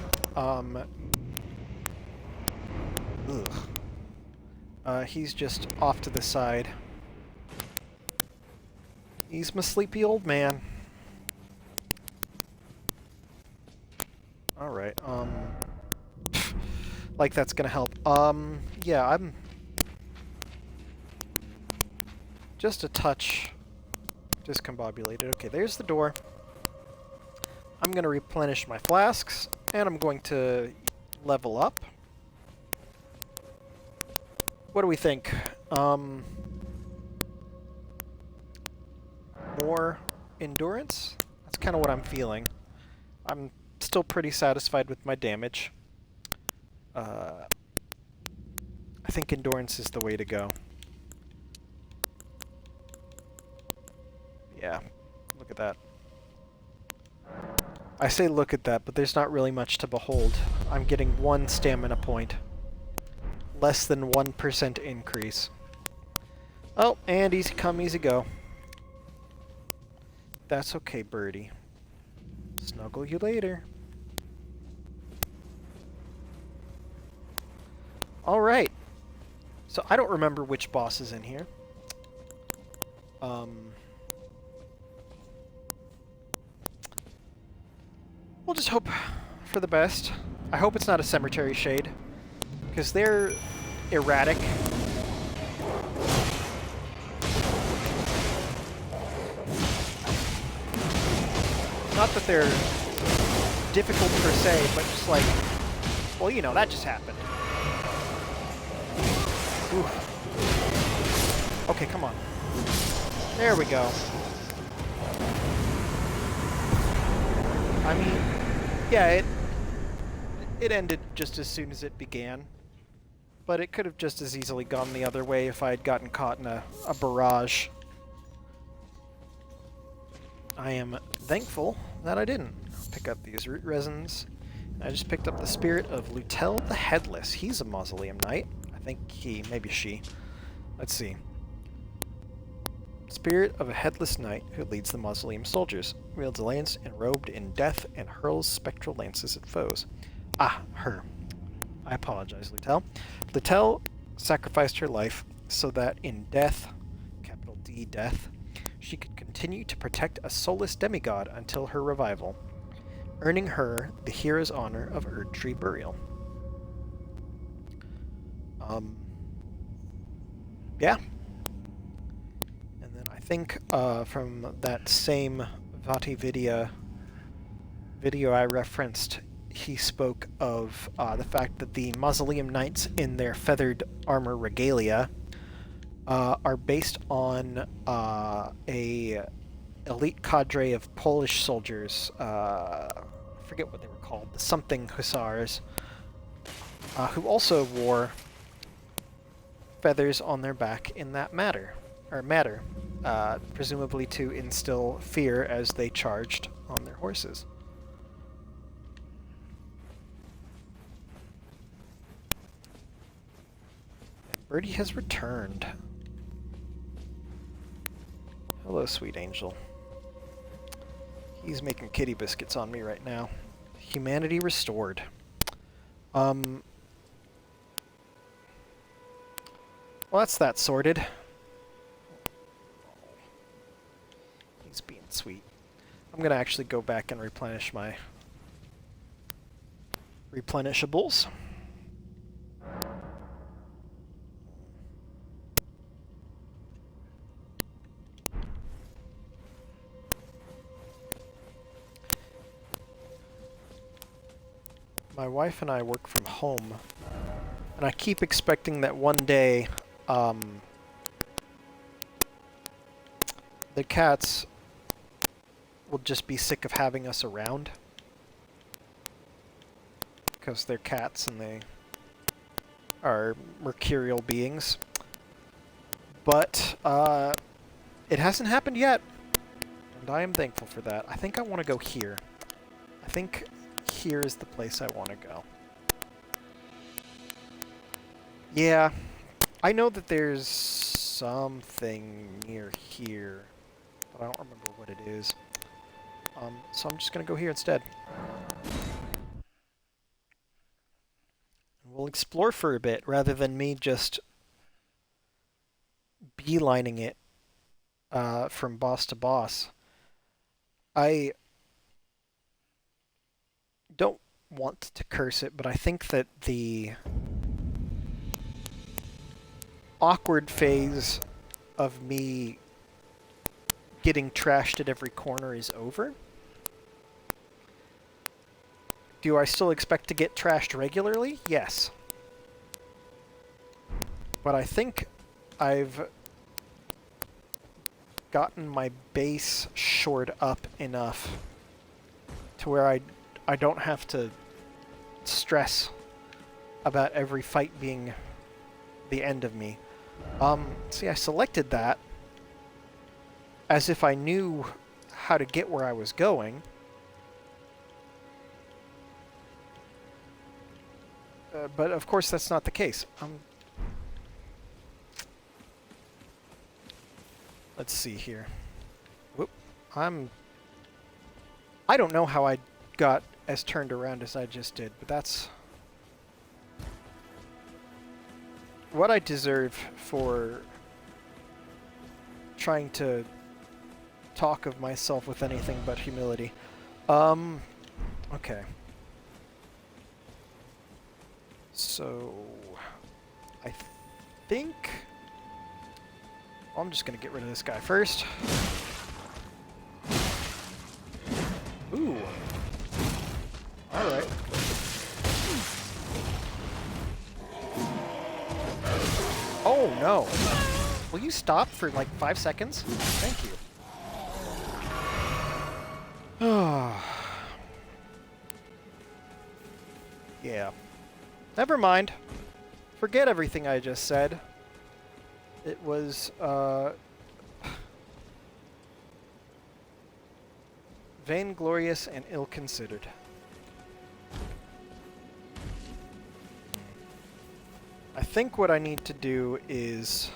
He's just off to the side. He's my sleepy old man. Alright, like that's gonna help. Yeah, I'm just a touch discombobulated. Okay, there's the door. I'm gonna replenish my flasks, and I'm going to level up. What do we think? More endurance? That's kind of what I'm feeling. I'm still pretty satisfied with my damage. I think endurance is the way to go. Yeah, look at that. I say look at that, but there's not really much to behold. I'm getting 1 stamina point. Less than 1% increase. Oh, and easy come, easy go. That's okay, birdie. Snuggle you later. Alright. So I don't remember which boss is in here. We'll just hope for the best. I hope it's not a cemetery shade, because they're erratic. Not that they're difficult per se, but just like, well, you know, that just happened. Oof. Okay, come on. There we go. I mean, yeah, it ended just as soon as it began. But it could have just as easily gone the other way if I had gotten caught in a barrage. I am thankful that I didn't. Pick up these root resins. I just picked up the spirit of Lutel the Headless. He's a Mausoleum Knight. I think he, maybe she. Let's see. Spirit of a headless knight who leads the Mausoleum soldiers, wields a lance enrobed in death and hurls spectral lances at foes. Ah, her. I apologize, Lutel. Lutel sacrificed her life so that in death, capital D, death, she could continue to protect a soulless demigod until her revival, earning her the hero's honor of Erdtree burial. Yeah. And then I think from that same VatiVidya video I referenced, he spoke of the fact that the Mausoleum Knights in their feathered armor regalia are based on a elite cadre of Polish soldiers. I forget what they were called, the something hussars, who also wore feathers on their back in that matter, presumably to instill fear as they charged on their horses. Birdie has returned. Hello, sweet angel. He's making kitty biscuits on me right now. Humanity restored. Well, that's that sorted. He's being sweet. I'm gonna actually go back and replenish my replenishables. My wife and I work from home, and I keep expecting that one day the cats will just be sick of having us around, because they're cats and they are mercurial beings. But it hasn't happened yet, and I am thankful for that. I think I want to go here. I think here is the place I want to go. Yeah, I know that there's something near here, but I don't remember what it is. So I'm just going to go here instead. We'll explore for a bit, rather than me just beelining it from boss to boss. I don't want to curse it, but I think that the awkward phase of me getting trashed at every corner is over. Do I still expect to get trashed regularly? Yes. But I think I've gotten my base shored up enough to where I don't have to stress about every fight being the end of me. See, I selected that as if I knew how to get where I was going. But of course that's not the case. Let's see here. Whoop. I don't know how I got as turned around as I just did, but that's what I deserve for trying to talk of myself with anything but humility. Okay. So, I think... Well, I'm just gonna get rid of this guy first. Ooh. Alright. Oh no! Will you stop for like 5 seconds? Thank you. Yeah. Never mind. Forget everything I just said. It was, vainglorious and ill-considered. I think what I need to do is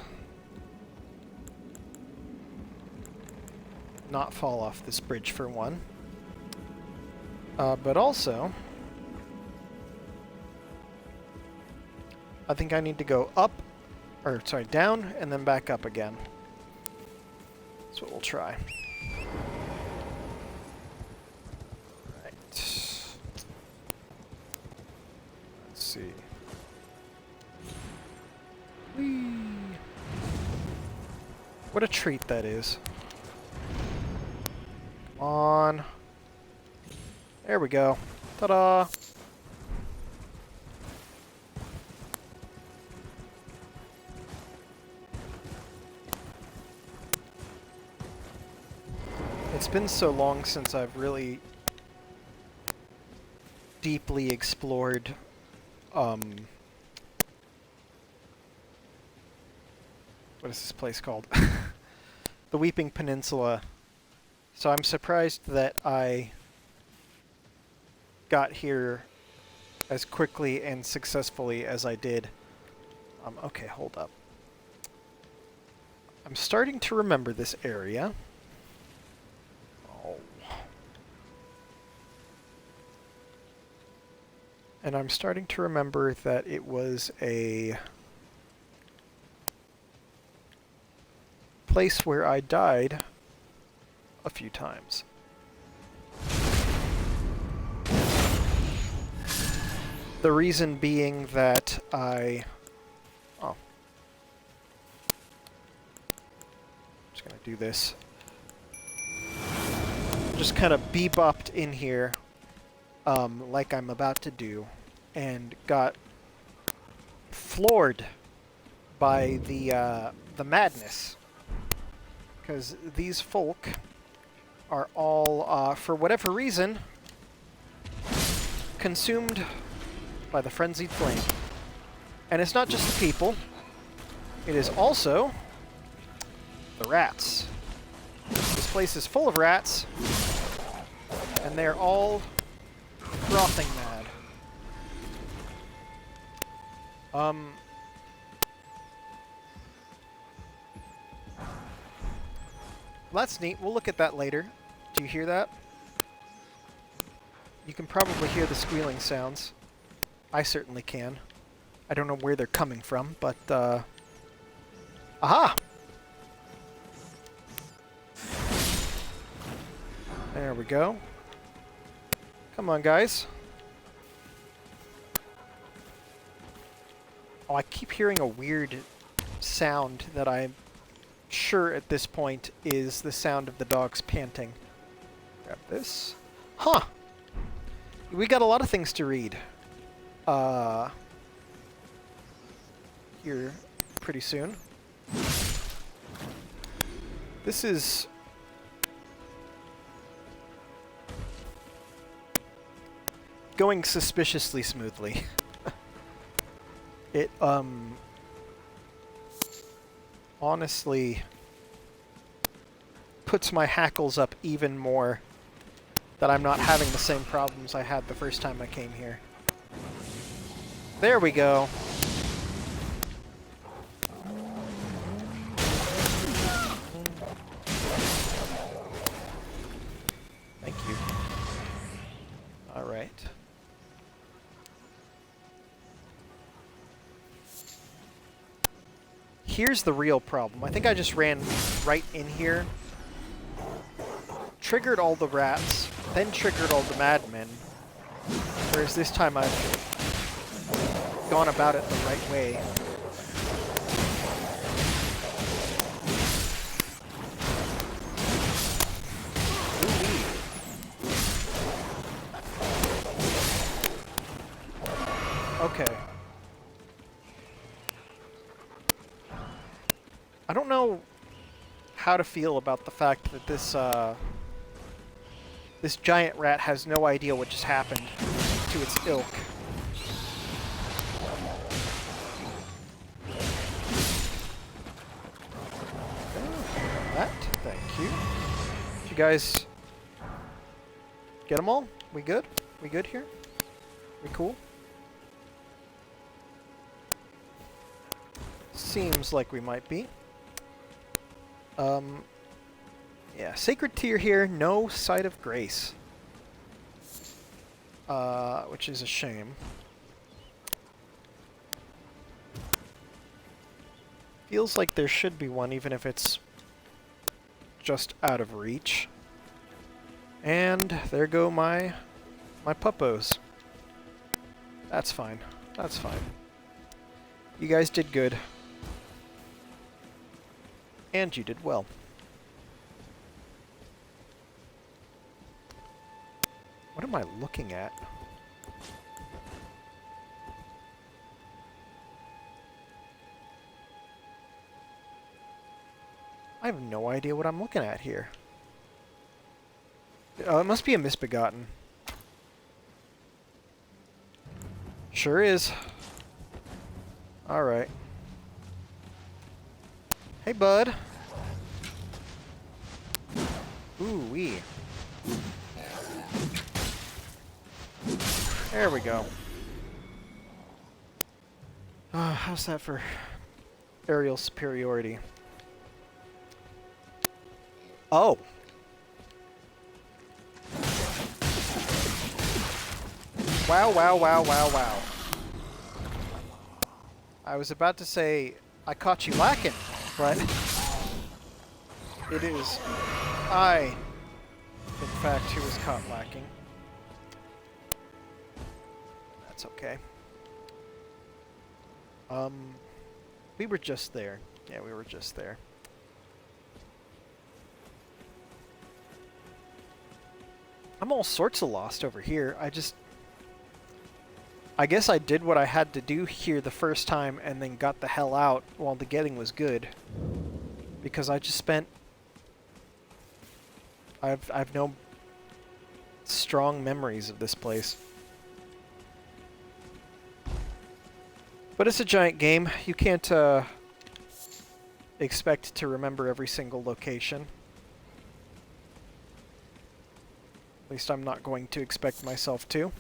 not fall off this bridge for one. But also, I think I need to go up, or sorry, down, and then back up again. That's what we'll try. Right. Let's see. Whee! What a treat that is. Come on. There we go. Ta-da! It's been so long since I've really deeply explored what is this place called? The Weeping Peninsula. So I'm surprised that I got here as quickly and successfully as I did. Okay, hold up. I'm starting to remember this area. Oh. And I'm starting to remember that it was a place where I died a few times. The reason being that I... Oh. Just gonna do this. Just kind of bebopped in here, like I'm about to do, and got floored by the madness. Because these folk are all, for whatever reason, consumed by the frenzied flame. And it's not just the people, it is also the rats. This place is full of rats, and they're all frothing mad. That's neat. We'll look at that later. Do you hear that? You can probably hear the squealing sounds. I certainly can. I don't know where they're coming from, but, aha! There we go. Come on, guys. Oh, I keep hearing a weird sound that I'm sure at this point is the sound of the dogs panting. Grab this. Huh! We got a lot of things to read. Here pretty soon. This is... going suspiciously smoothly. It, honestly puts my hackles up even more that I'm not having the same problems I had the first time I came here. There we go. Thank you. All right. Here's the real problem. I think I just ran right in here, triggered all the rats, then triggered all the madmen, whereas this time I've gone about it the right way. Okay. I don't know how to feel about the fact that this this giant rat has no idea what just happened to its ilk. That, thank you. Did you guys get them all? We good? We good here? We cool? Seems like we might be. Yeah, Sacred Tear here, no Sight of Grace. Which is a shame. Feels like there should be one, even if it's just out of reach. And there go my puppos. That's fine. That's fine. You guys did good. And you did well. What am I looking at? I have no idea what I'm looking at here. It must be a Misbegotten. Sure is. Alright. Hey, bud. Ooh-wee. There we go. How's that for aerial superiority? Oh! Wow, wow, wow, wow, wow. I was about to say, I caught you lacking, but it is I, in fact, who was caught lacking. That's okay. We were just there. Yeah, we were just there. I'm all sorts of lost over here. I guess I did what I had to do here the first time and then got the hell out while the getting was good. Because I just spent... I've no strong memories of this place. But it's a giant game. You can't expect to remember every single location. At least I'm not going to expect myself to.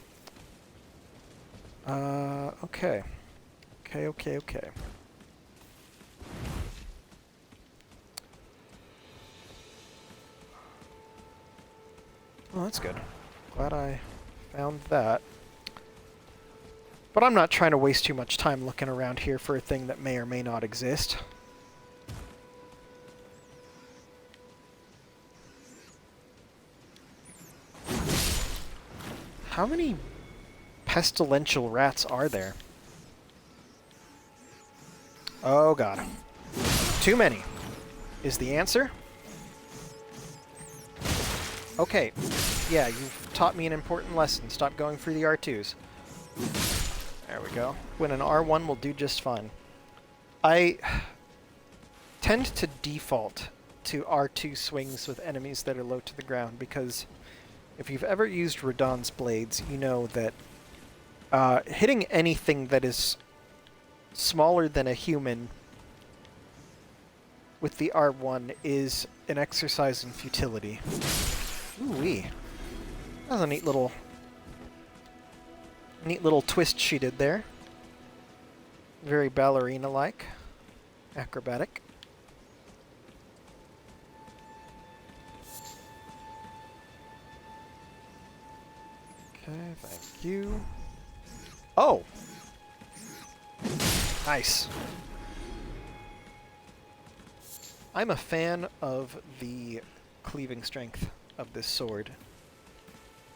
Okay. Okay. Well, that's good. Glad I found that. But I'm not trying to waste too much time looking around here for a thing that may or may not exist. How many pestilential rats are there? Oh god. Too many is the answer. Okay. Yeah, you've taught me an important lesson. Stop going for the R2s. There we go. When an R1 will do just fine. I tend to default to R2 swings with enemies that are low to the ground because if you've ever used Radahn's blades, you know that hitting anything that is smaller than a human with the R1 is an exercise in futility. Ooh-wee. That was a neat little twist she did there. Very ballerina-like. Acrobatic. Okay, thank you. Oh! Nice. I'm a fan of the cleaving strength of this sword.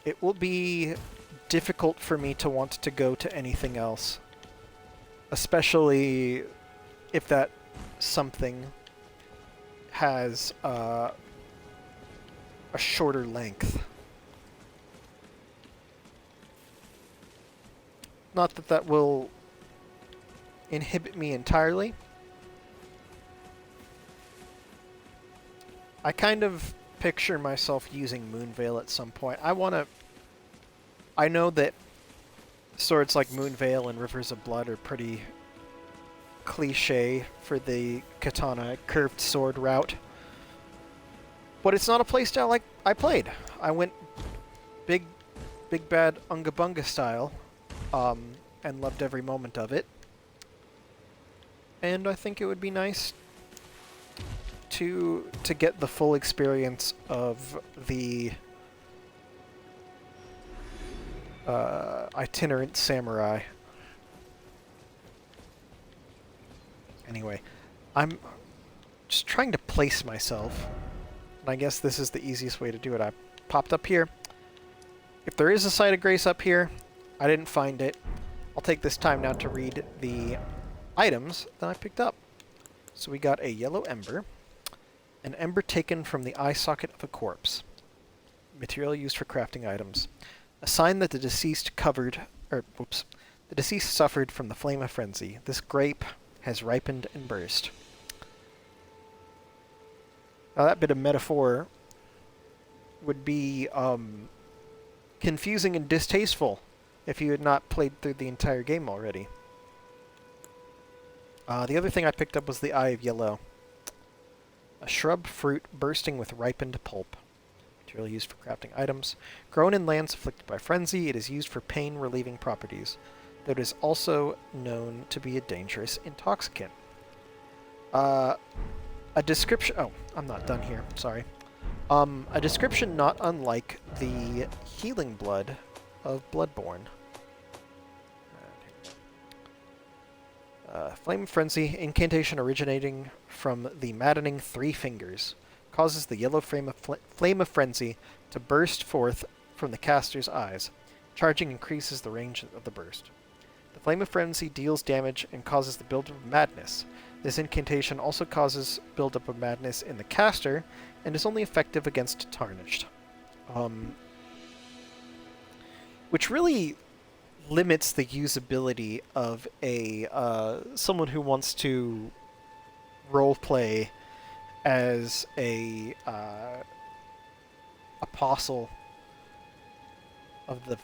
It will be difficult for me to want to go to anything else. Especially if that something has a shorter length. Not that that will inhibit me entirely. I kind of picture myself using Moonveil at some point. I know that swords like Moonveil and Rivers of Blood are pretty cliche for the katana curved sword route. But it's not a playstyle like I played. I went big bad Unga Bunga style, and loved every moment of it. And I think it would be nice to get the full experience of the itinerant samurai. Anyway, I'm just trying to place myself, and I guess this is the easiest way to do it. I popped up here. If there is a site of grace up here, I didn't find it. I'll take this time now to read the items that I picked up. So we got a yellow ember, an ember taken from the eye socket of a corpse, material used for crafting items, a sign that the deceased suffered from the flame of frenzy. This grape has ripened and burst. Now that bit of metaphor would be confusing and distasteful if you had not played through the entire game already. The other thing I picked up was the Eye of Yellow. A shrub fruit bursting with ripened pulp. Material used for crafting items. Grown in lands afflicted by frenzy, it is used for pain-relieving properties, though it is also known to be a dangerous intoxicant. A description... Oh, I'm not done here. Sorry. A description not unlike the healing blood of Bloodborne. Flame of Frenzy, incantation originating from the maddening Three Fingers, causes the yellow flame of frenzy to burst forth from the caster's eyes. Charging increases the range of the burst. The Flame of Frenzy deals damage and causes the buildup of madness. This incantation also causes buildup of madness in the caster, and is only effective against Tarnished. Which really limits the usability of a someone who wants to roleplay as a apostle of the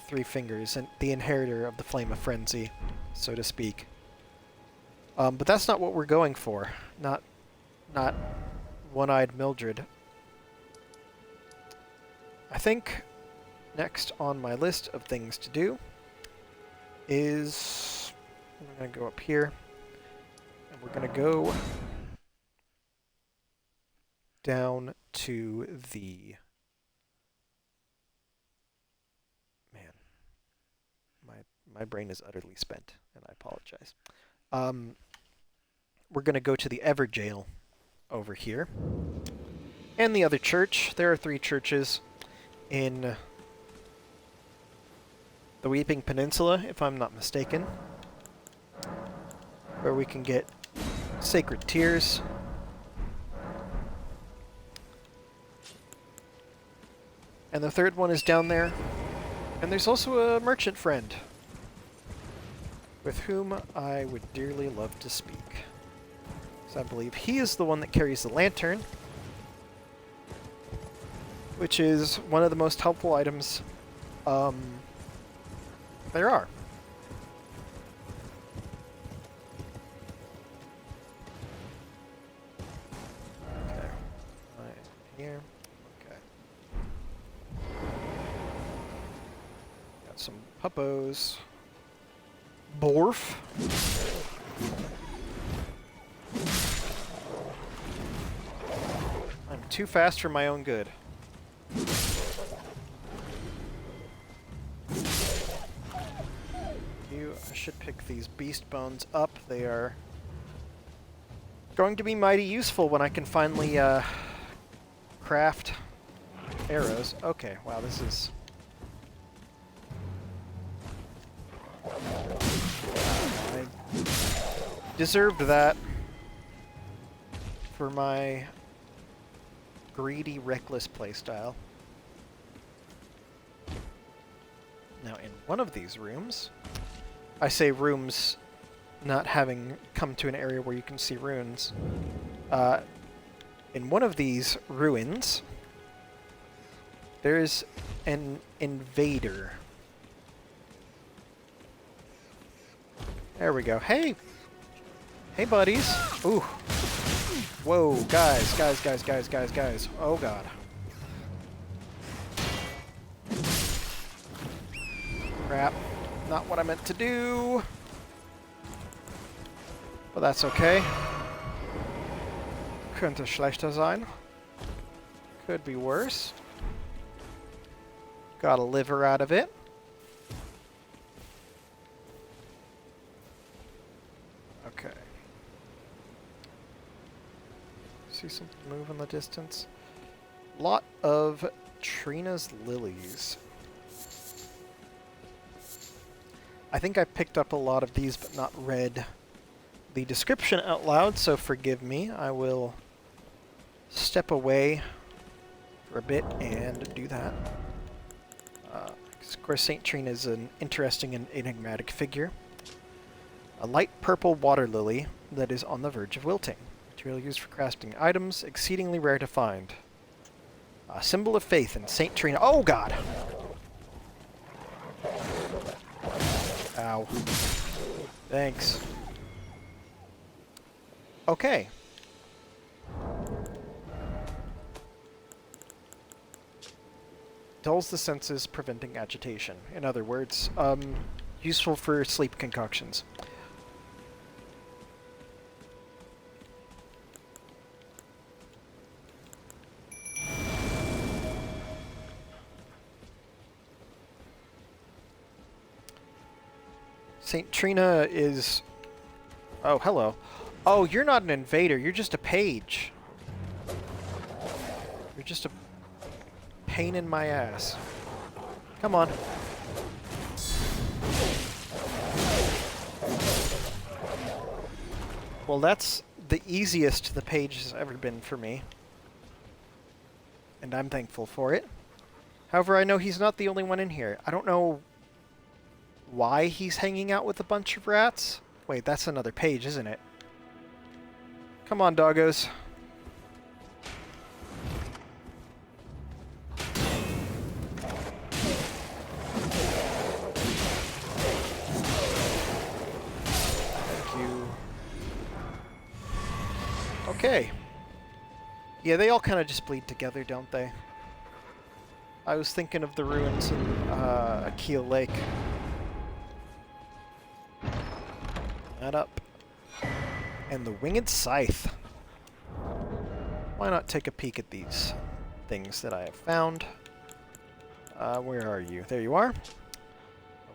Three Fingers and the inheritor of the Flame of Frenzy, so to speak. But that's not what we're going for. Not One-Eyed Mildred. I think next on my list of things to do is I'm going to go up here, and we're going to go down to the... Man, my brain is utterly spent, and I apologize. We're going to go to the Everjail over here, and the other church. There are 3 churches in the Weeping Peninsula, if I'm not mistaken, where we can get sacred tears. And the third one is down there. And there's also a merchant friend with whom I would dearly love to speak. So I believe he is the one that carries the lantern, which is one of the most helpful items there are. Okay. Right here. Okay. Got some puppos. Borf. I'm too fast for my own good. I should pick these beast bones up. They are going to be mighty useful when I can finally craft arrows. Okay, wow, this is... I deserved that for my greedy, reckless playstyle. Now, in one of these rooms... I say rooms not having come to an area where you can see runes. In one of these ruins, there's an invader. There we go. Hey! Hey, buddies! Ooh. Whoa, guys. Oh, God. Crap. Not what I meant to do. But that's okay. Könnte schlechter sein. Could be worse. Got a liver out of it. Okay. See something move in the distance? Lot of Trina's lilies. I think I picked up a lot of these, but not read the description out loud, so forgive me. I will step away for a bit and do that. Of course, St. Trina is an interesting and enigmatic figure. A light purple water lily that is on the verge of wilting. Material used for crafting items, exceedingly rare to find. A symbol of faith in St. Trina. Oh, God! Ow. Thanks. Okay. Dulls the senses, preventing agitation. In other words, useful for sleep concoctions. St. Trina is... Oh, hello. Oh, you're not an invader. You're just a page. You're just a pain in my ass. Come on. Well, that's the easiest the page has ever been for me. And I'm thankful for it. However, I know he's not the only one in here. I don't know why he's hanging out with a bunch of rats. Wait, that's another page, isn't it? Come on, doggos. Thank you. Okay. Yeah, they all kind of just bleed together, don't they? I was thinking of the ruins in Akil Lake. That up. And the Winged Scythe. Why not take a peek at these things that I have found? Where are you? There you are. A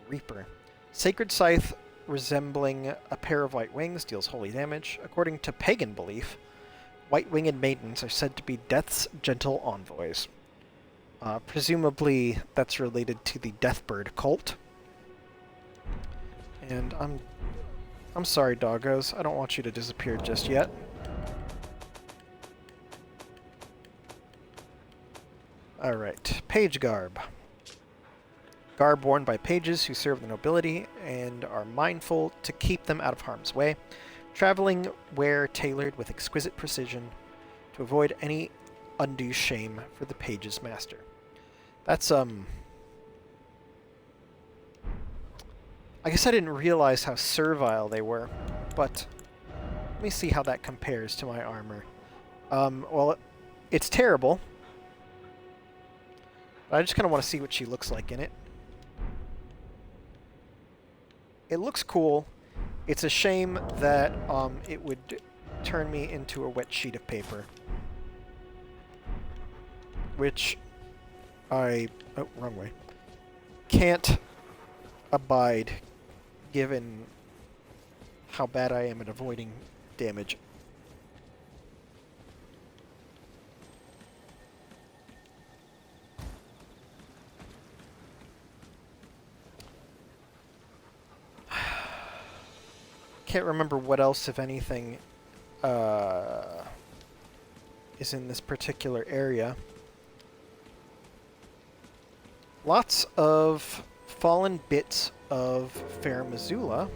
Reaper. Sacred Scythe resembling a pair of white wings deals holy damage. According to pagan belief, white-winged maidens are said to be death's gentle envoys. Presumably that's related to the Deathbird cult. And I'm sorry, doggos. I don't want you to disappear just yet. Alright, page garb. Garb worn by pages who serve the nobility and are mindful to keep them out of harm's way. Traveling wear tailored with exquisite precision to avoid any undue shame for the page's master. That's, I guess I didn't realize how servile they were, but let me see how that compares to my armor. Well, it's terrible. But I just kind of want to see what she looks like in it. It looks cool. It's a shame that it would turn me into a wet sheet of paper. Which I... oh, wrong way. Can't abide, given how bad I am at avoiding damage. Can't remember what else, if anything, is in this particular area. Lots of fallen bits of Fair Missoula,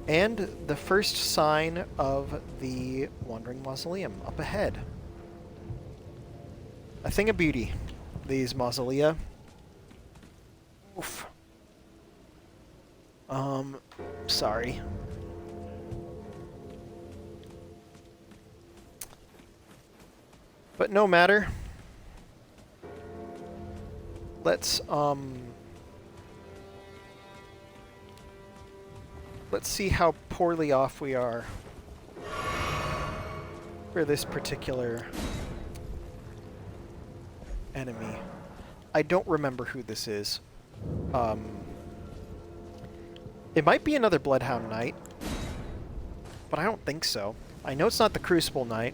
and the first sign of the Wandering Mausoleum up ahead. A thing of beauty, these mausolea. Oof. Sorry. But no matter. Let's see how poorly off we are for this particular enemy. I don't remember who this is. It might be another Bloodhound Knight, but I don't think so. I know it's not the Crucible Knight,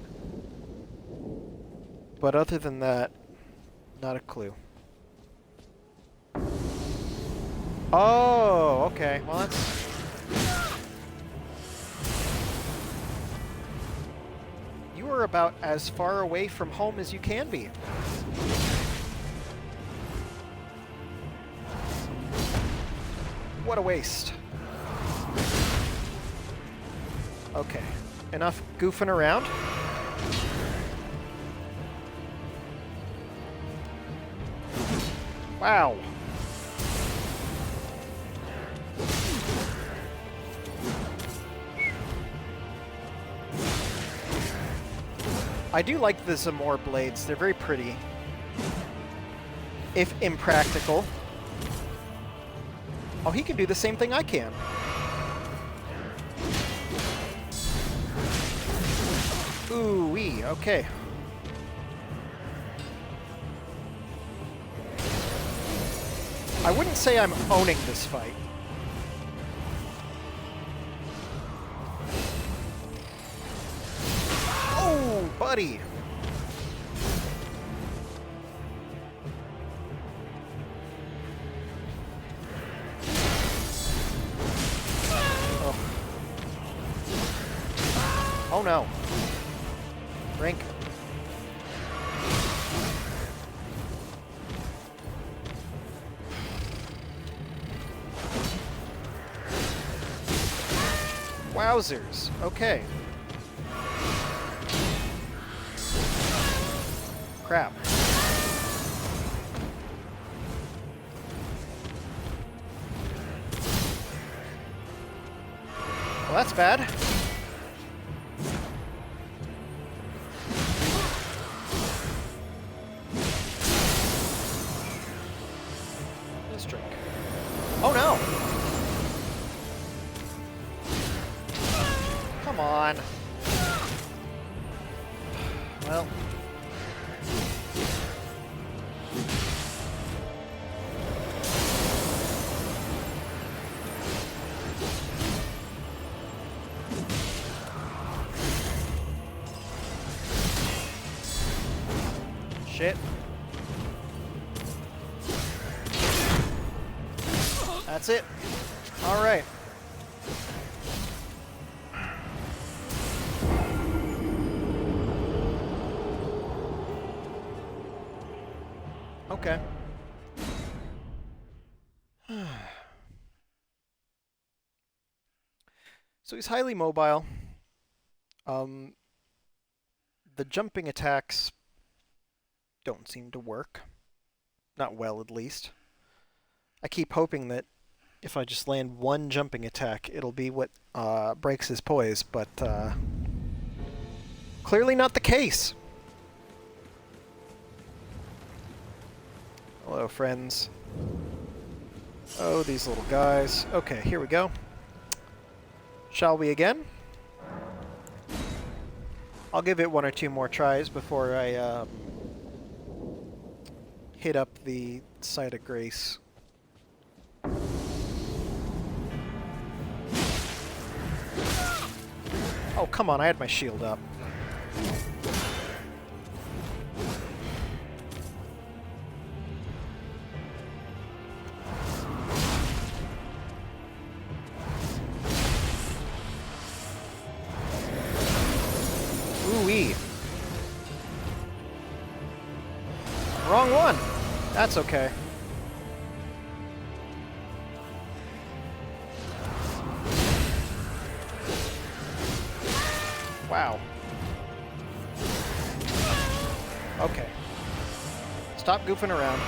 but other than that, not a clue. Oh, okay. Well, that's... you are about as far away from home as you can be. What a waste. Okay. Enough goofing around. Wow. I do like the Zamor blades. They're very pretty. If impractical. Oh, he can do the same thing I can. Ooh-wee, okay. I wouldn't say I'm owning this fight. Oh, buddy! Oh, oh no. Drink. Wowzers. Okay. Crap. Well, that's bad. Let's drink. Oh no! Come on. Well. Shit. That's it. All right. Okay. So he's highly mobile. The jumping attacks don't seem to work. Not well, at least. I keep hoping that if I just land one jumping attack, it'll be what breaks his poise, but clearly not the case. Hello, friends. Oh, these little guys. Okay, here we go. Shall we again? I'll give it one or two more tries before I hit up the site of grace. Oh, come on, I had my shield up. Ooh-wee. Wrong one! That's okay. Wow. Okay. Stop goofing around.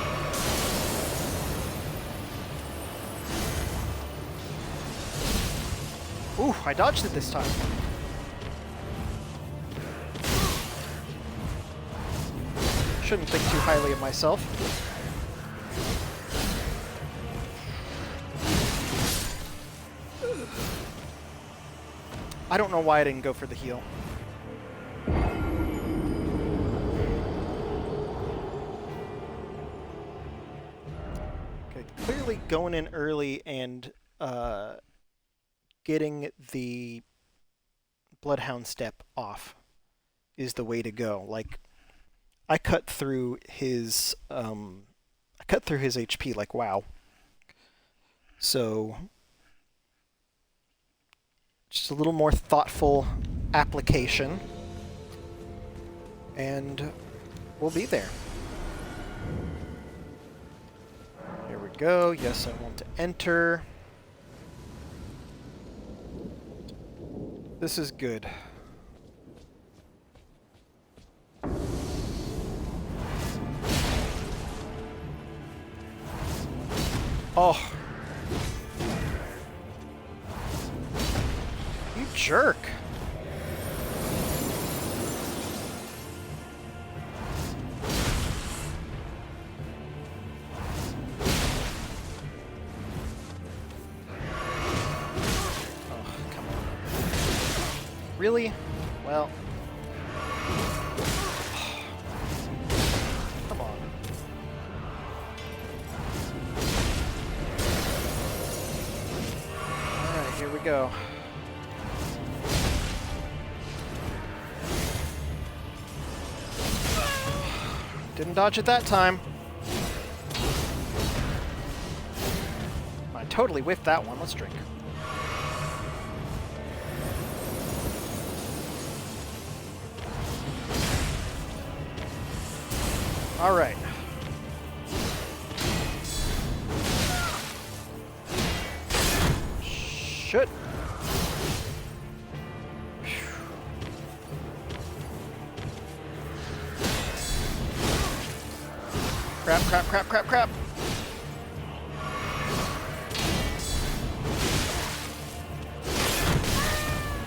Ooh, I dodged it this time. Shouldn't think too highly of myself. I don't know why I didn't go for the heal. Okay, clearly going in early and getting the Bloodhound step off is the way to go. Like, I cut through his HP like wow. So just a little more thoughtful application and we'll be there. Here we go. Yes, I want to enter. This is good. Oh. You jerk. Oh, come on. Really? Well. Come on. Alright, here we go. Didn't dodge it that time. I totally whiffed that one. Let's drink. All right. Shit. Crap, crap, crap, crap, crap.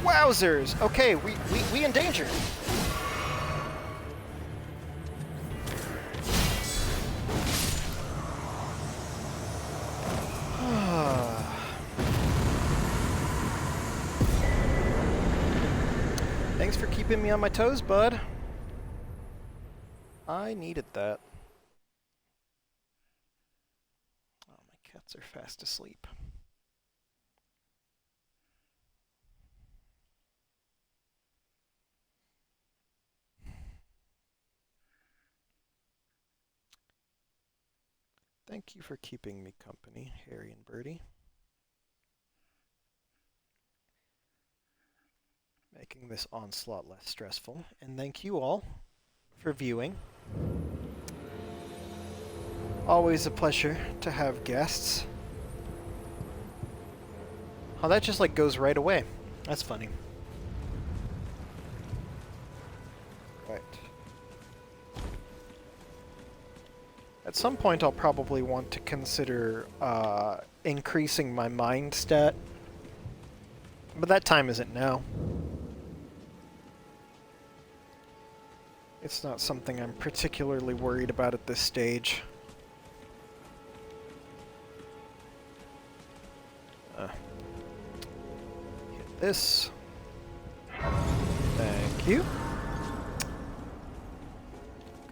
Wowzers! Okay, we in danger. Thanks for keeping me on my toes, bud. I needed that. Oh, my cats are fast asleep. Thank you for keeping me company, Harry and Bertie. making this onslaught less stressful. And thank you all for viewing. Always a pleasure to have guests. Oh, that just like goes right away. That's funny. Right. At some point I'll probably want to consider increasing my mind stat. But that time isn't now. It's not something I'm particularly worried about at this stage. Hit this. Thank you.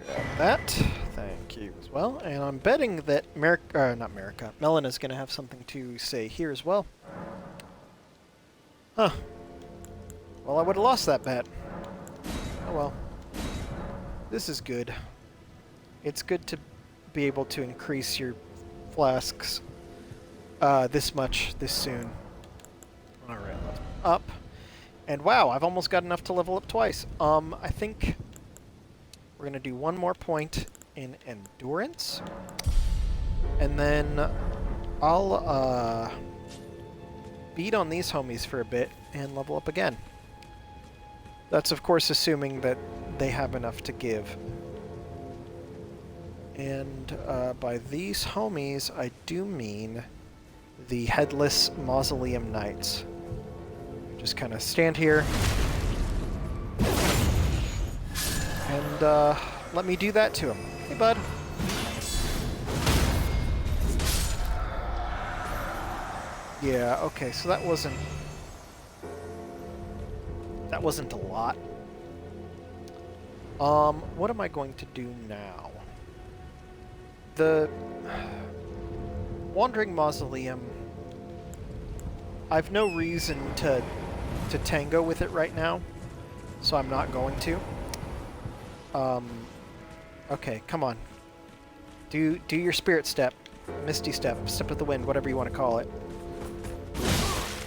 Grab that. Thank you as well. And I'm betting that Melina's going to have something to say here as well. Huh. Well, I would have lost that bet. Oh well. This is good. It's good to be able to increase your flasks this much this soon. Alright, let's up. And wow, I've almost got enough to level up twice. I think we're going to do one more point in endurance. And then I'll beat on these homies for a bit and level up again. That's of course assuming that they have enough to give. And by these homies, I do mean the Headless Mausoleum Knights. Just kind of stand here and let me do that to him. Hey, bud. Yeah, okay, so that wasn't a lot. What am I going to do now? The Wandering Mausoleum, I've no reason to tango with it right now, so I'm not going to. Okay, come on. Do your spirit step, misty step, step of the wind, whatever you want to call it.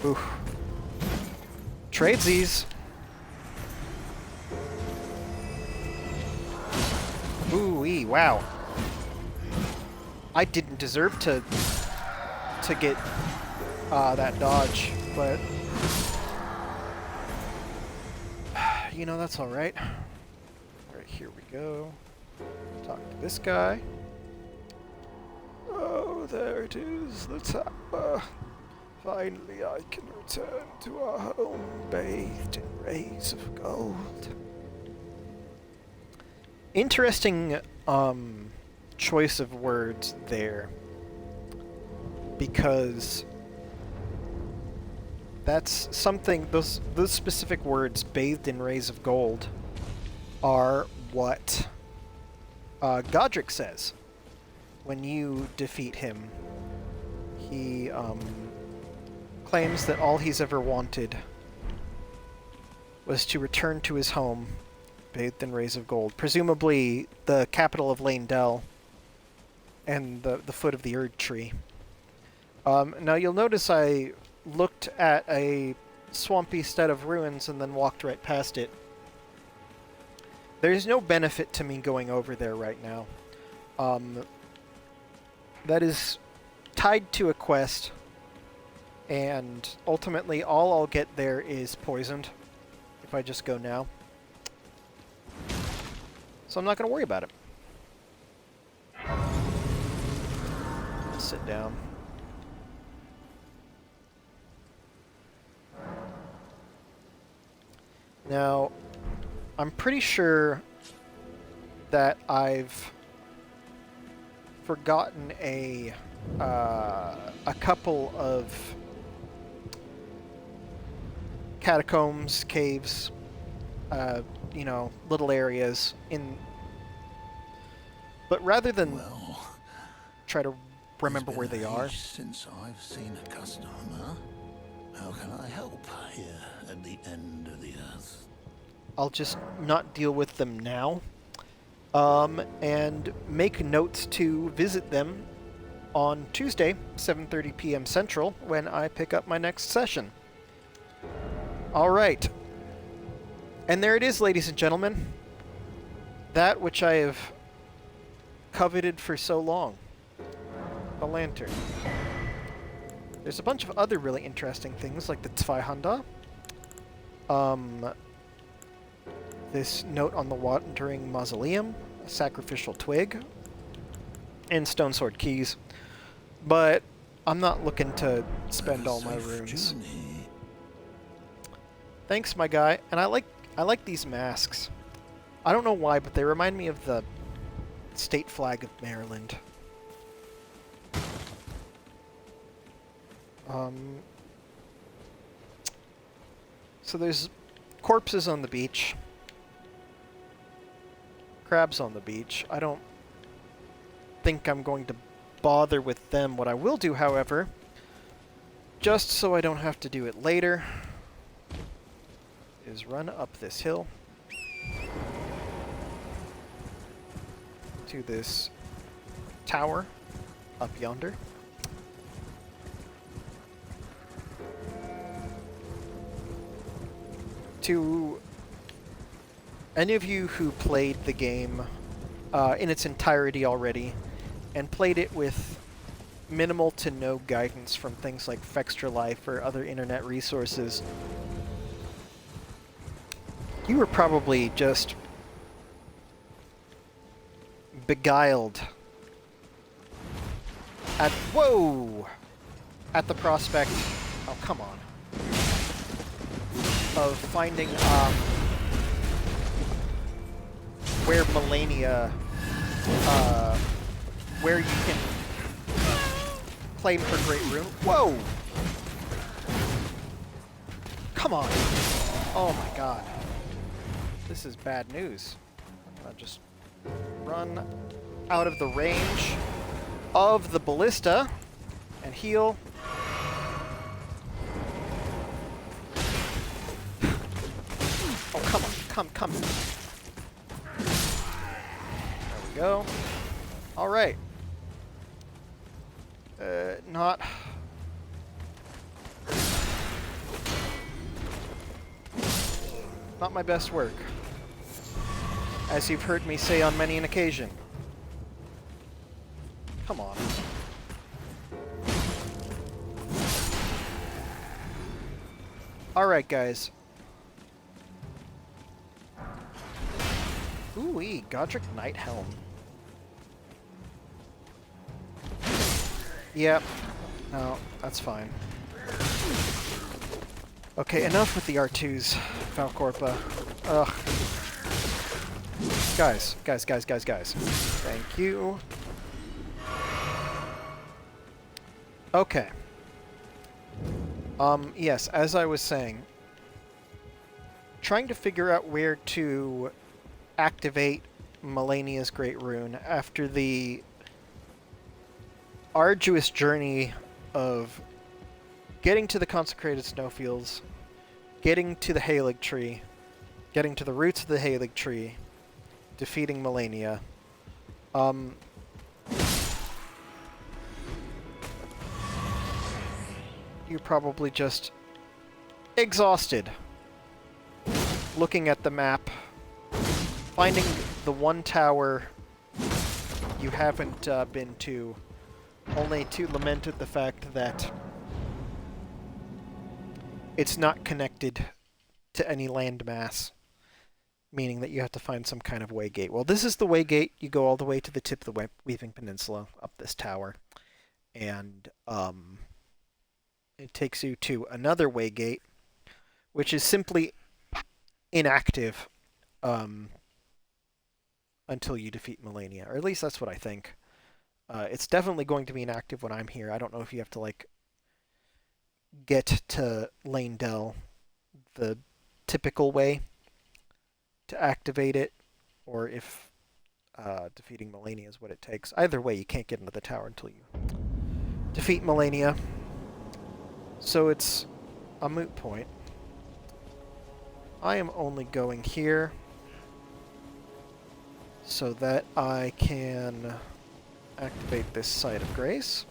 Oof. Tradesies. Ooh-wee, wow. I didn't deserve to get that dodge, but you know, that's alright. Alright, here we go. Talk to this guy. Oh, there it is, the tower. Finally I can return to our home bathed in rays of gold. Interesting choice of words there, because that's something, those specific words, bathed in rays of gold, are what Godric says when you defeat him. He claims that all he's ever wanted was to return to his home bathed in rays of gold, presumably the capital of Leyndell and the foot of the Erd tree. Now you'll notice I looked at a swampy stead of ruins and then walked right past it. There's no benefit to me going over there right now. That is tied to a quest, and ultimately all I'll get there is poisoned if I just go now. So I'm not going to worry about it. Sit down. Now, I'm pretty sure that I've forgotten a couple of catacombs, caves, you know, little areas in. But rather than try to remember where they are. Since I've seen a customer, how can I help here at the end of the earth? I'll just not deal with them now, and make notes to visit them on Tuesday, 7:30 p.m. Central, when I pick up my next session. All right. And there it is, ladies and gentlemen. That which I have coveted for so long. The lantern. There's a bunch of other really interesting things, like the Zweihanda. This note on the Wandering Mausoleum, a sacrificial twig, and stone sword keys. But I'm not looking to spend all my runes. Thanks, my guy. And I like these masks. I don't know why, but they remind me of the state flag of Maryland. So there's corpses on the beach. Crabs on the beach. I don't think I'm going to bother with them. What I will do, however, just so I don't have to do it later, is run up this hill to this tower up yonder. To any of you who played the game in its entirety already, and played it with minimal to no guidance from things like Fextra Life or other internet resources, you were probably just beguiled at at the prospect. Oh, come on. Of finding where Melania, where you can claim her Great Rune. Whoa! Come on! Oh my god. This is bad news. I'll just run out of the range of the ballista and heal. Oh, come on. Come. There we go. Alright. Not my best work, as you've heard me say on many an occasion. Come on. Alright, guys. Ooh-wee, Godric Knight Helm. Yep. No, that's fine. Okay, enough with the R2s, Valcorpa. Ugh. Guys. Thank you. Okay. Yes, as I was saying, trying to figure out where to activate Melania's Great Rune after the arduous journey of getting to the consecrated snowfields, getting to the Halig tree, getting to the roots of the Halig tree, defeating Melania. You're probably just exhausted looking at the map, finding the one tower you haven't been to, only to lament at the fact that it's not connected to any landmass, meaning that you have to find some kind of way gate. Well, this is the way gate. You go all the way to the tip of the Weeping Peninsula, up this tower, and it takes you to another way gate, which is simply inactive until you defeat Melania, or at least that's what I think. It's definitely going to be inactive when I'm here. I don't know if you have to, like, get to Lane Dell the typical way to activate it, or if defeating Melania is what it takes. Either way, you can't get into the tower until you defeat Melania. So it's a moot point. I am only going here so that I can activate this Site of Grace.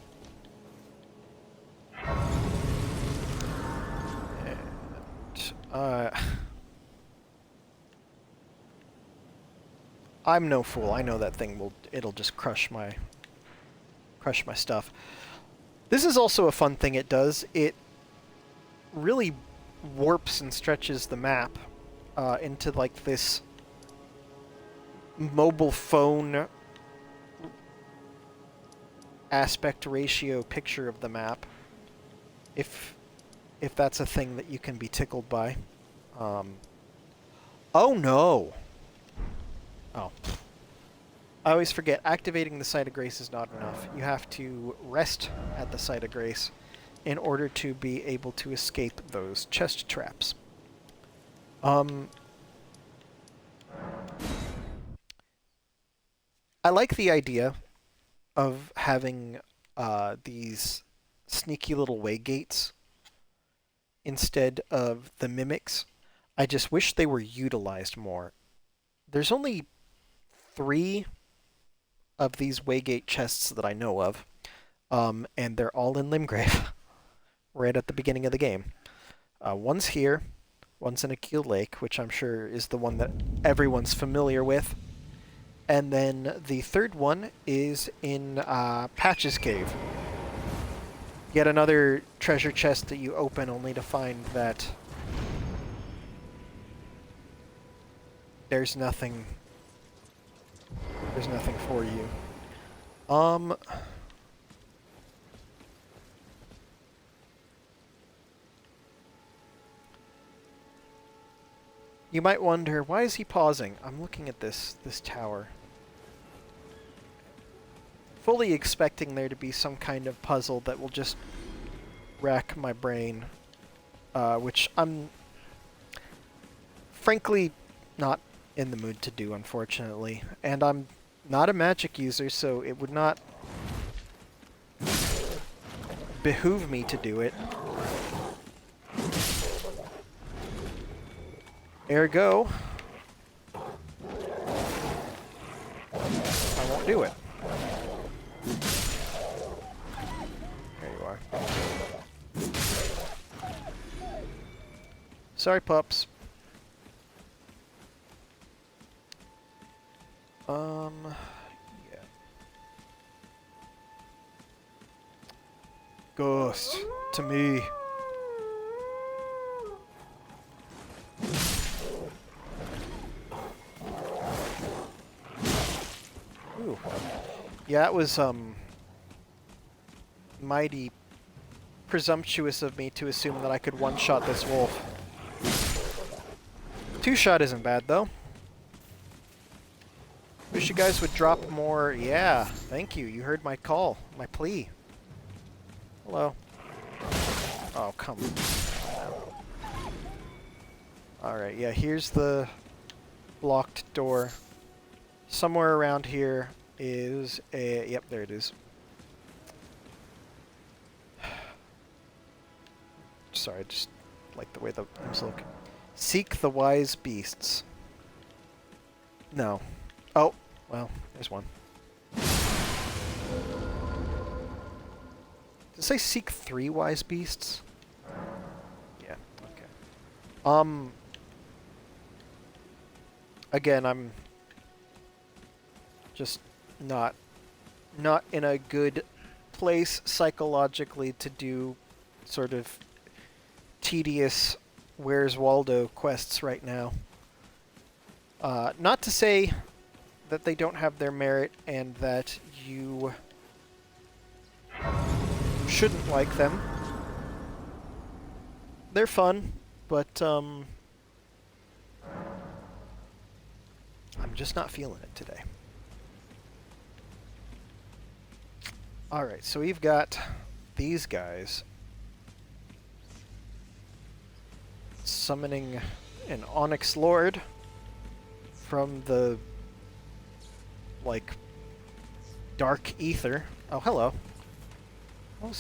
And I'm no fool. I know that thing it'll just crush my stuff. This is also a fun thing it does. It really warps and stretches the map into like this mobile phone aspect ratio picture of the map, if that's a thing that you can be tickled by. Oh no! Oh. I always forget, activating the Site of Grace is not enough. You have to rest at the Site of Grace in order to be able to escape those chest traps. I like the idea of having these sneaky little way gates instead of the mimics. I just wish they were utilized more. There's only 3 of these waygate chests that I know of, and they're all in Limgrave, right at the beginning of the game. One's here, one's in Akil Lake, which I'm sure is the one that everyone's familiar with, and then the third one is in Patch's Cave. Yet another treasure chest that you open only to find that there's nothing for you. You might wonder, why is he pausing? I'm looking at this tower, fully expecting there to be some kind of puzzle that will just rack my brain, which I'm frankly not in the mood to do, unfortunately. And I'm not a magic user, so it would not behoove me to do it. Ergo, I won't do it. There you are. Sorry, pups. Yeah. Ghost, to me. Ooh. Yeah, it was, mighty presumptuous of me to assume that I could one-shot this wolf. 2-shot isn't bad, though. Wish you guys would drop more. Yeah, thank you. You heard my call, my plea. Hello. Oh, come on. Alright, yeah, here's the blocked door. Somewhere around here is a... Yep, there it is. Sorry, I just like the way the names look. Seek the wise beasts. No. Oh, well, there's one. Did it say seek 3 wise beasts? Yeah, okay. Again, I'm just not in a good place psychologically to do sort of tedious Where's Waldo quests right now. Not to say that they don't have their merit and that you shouldn't like them. They're fun, but I'm just not feeling it today. Alright, so we've got these guys summoning an Onyx Lord from the, like, dark ether. Oh, hello. Oh,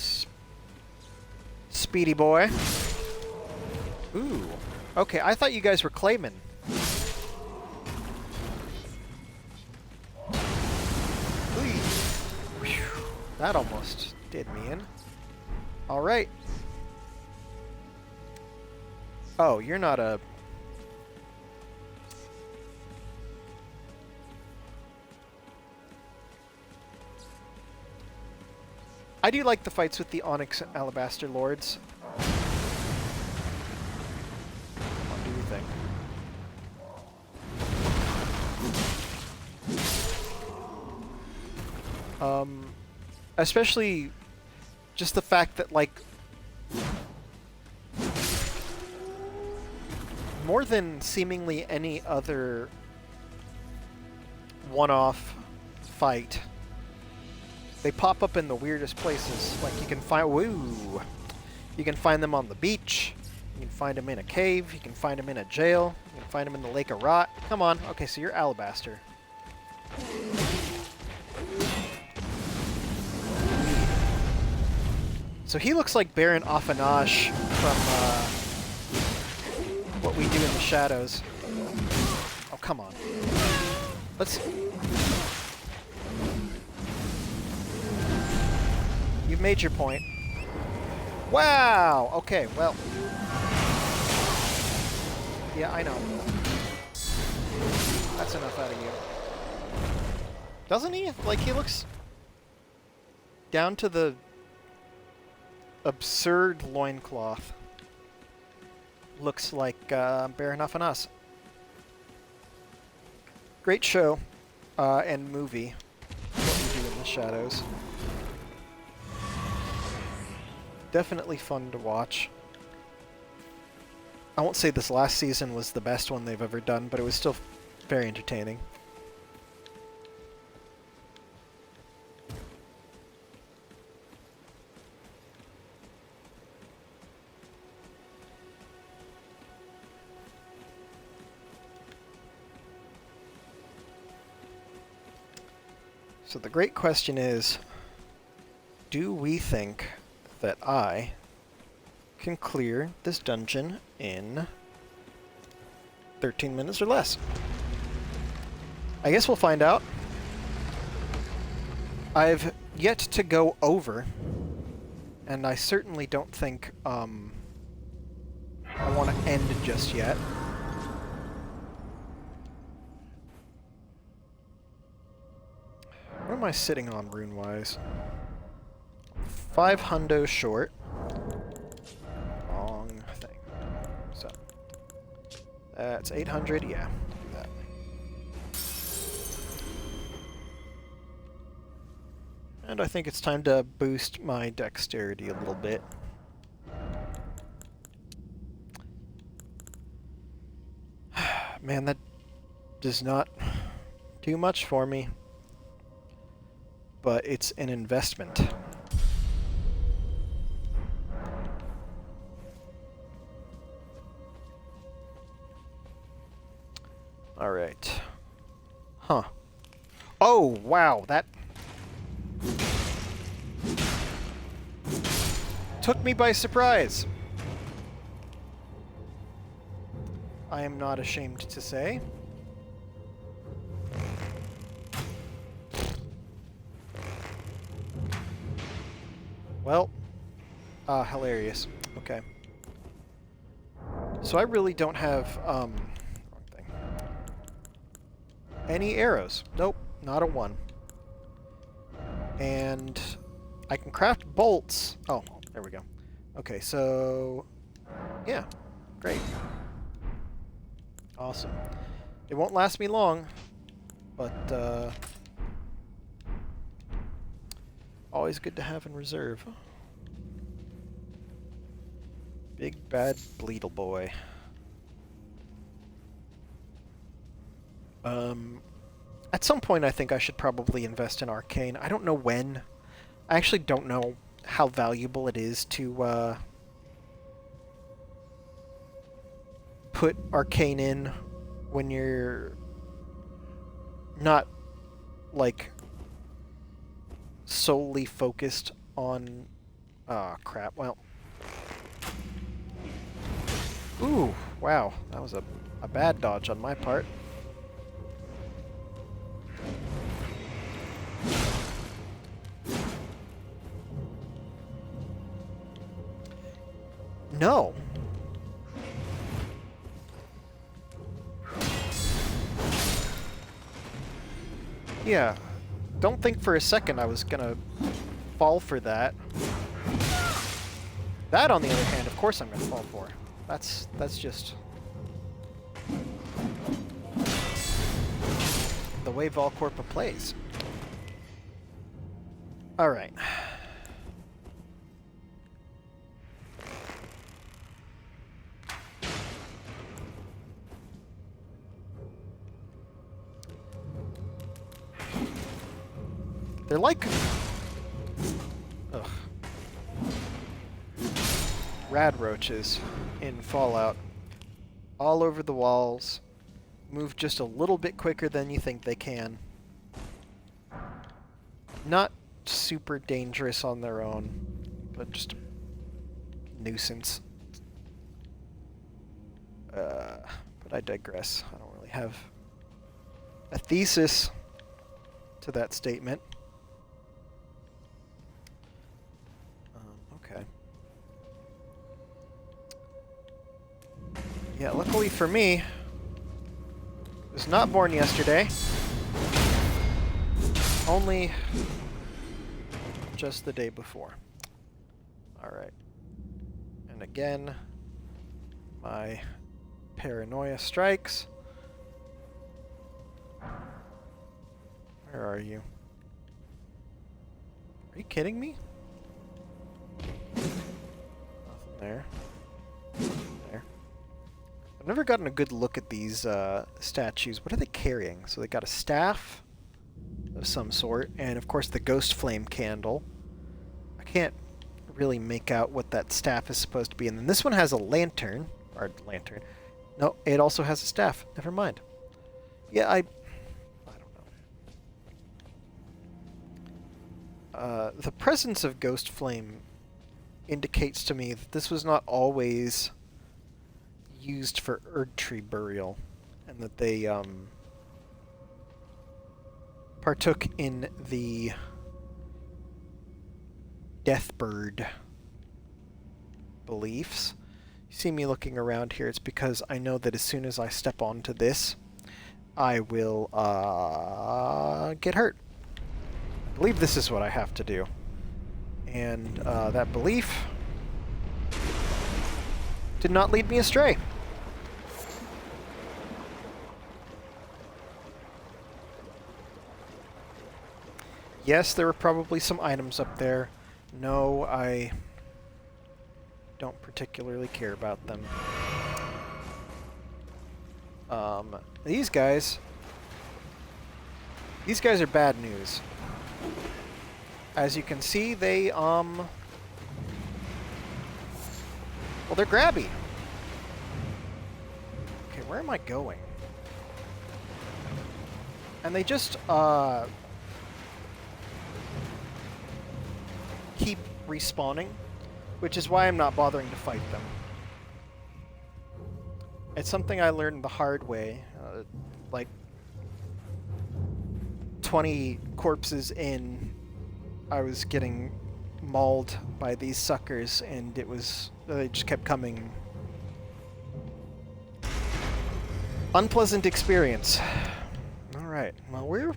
speedy boy. Ooh. Okay, I thought you guys were claiming. That almost did me in. Alright. Oh, you're not a... I do like the fights with the Onyx and Alabaster Lords. What do you think? Especially just the fact that, like, more than seemingly any other one-off fight, they pop up in the weirdest places. Like, you can find... Woo! You can find them on the beach. You can find them in a cave. You can find them in a jail. You can find them in the Lake of Rot. Come on. Okay, so you're Alabaster. So he looks like Baron Affinage from What We Do in the Shadows. Oh, come on. Let's... You've made your point. Wow! Okay, well... Yeah, I know. That's enough out of you. Doesn't he? Like, he looks... down to the... absurd loincloth. Looks like Baron Affinage. Great show and movie. What We Do in the Shadows. Definitely fun to watch. I won't say this last season was the best one they've ever done, but it was still very entertaining. So the great question is, do we think that I can clear this dungeon in 13 minutes or less? I guess we'll find out. I've yet to go over, and I certainly don't think I want to end just yet. What am I sitting on rune-wise? 5 hundo short. Wrong thing. So that's 800. Yeah, do that. And I think it's time to boost my dexterity a little bit. Man, that does not do much for me. But it's an investment. All right. Huh. Oh, wow, that took me by surprise. I am not ashamed to say. Well, hilarious. Okay. So I really don't have, wrong thing. Any arrows. Nope, not a one. And I can craft bolts. Oh, there we go. Okay, so, yeah, great. Awesome. It won't last me long, but, always good to have in reserve. Big bad Bleedle boy. At some point I think I should probably invest in Arcane. I don't know when. I actually don't know how valuable it is to put Arcane in when you're not, like, solely focused on... Ah, crap. Well... Ooh, wow. That was a bad dodge on my part. No! Yeah. Don't think for a second I was gonna fall for that. That, on the other hand, of course I'm gonna fall for. That's just the way Valcorpa plays. All right. They're like... Ugh. Rad roaches in Fallout. All over the walls. Move just a little bit quicker than you think they can. Not super dangerous on their own, but just a nuisance. But I digress. I don't really have a thesis to that statement. Okay. Yeah, luckily for me, I was not born yesterday. Only just the day before. Alright. And again, my paranoia strikes. Where are you? Are you kidding me? Nothing there. There. I've never gotten a good look at these statues. What are they carrying? So they got a staff of some sort, and of course the ghost flame candle. I can't really make out what that staff is supposed to be. And then this one has a lantern. Or lantern. No, it also has a staff. Never mind. Yeah, I don't know. The presence of ghost flame indicates to me that this was not always used for Erdtree burial, and that they partook in the Deathbird beliefs. You see me looking around here, it's because I know that as soon as I step onto this, I will get hurt. I believe this is what I have to do. And that belief did not lead me astray. Yes, there were probably some items up there. No, I don't particularly care about them. These guys are bad news. As you can see, they, well, they're grabby. Okay, where am I going? And they just, keep respawning, which is why I'm not bothering to fight them. It's something I learned the hard way, like 20 corpses in, I was getting mauled by these suckers, and they just kept coming. Unpleasant experience. Alright, well, we're...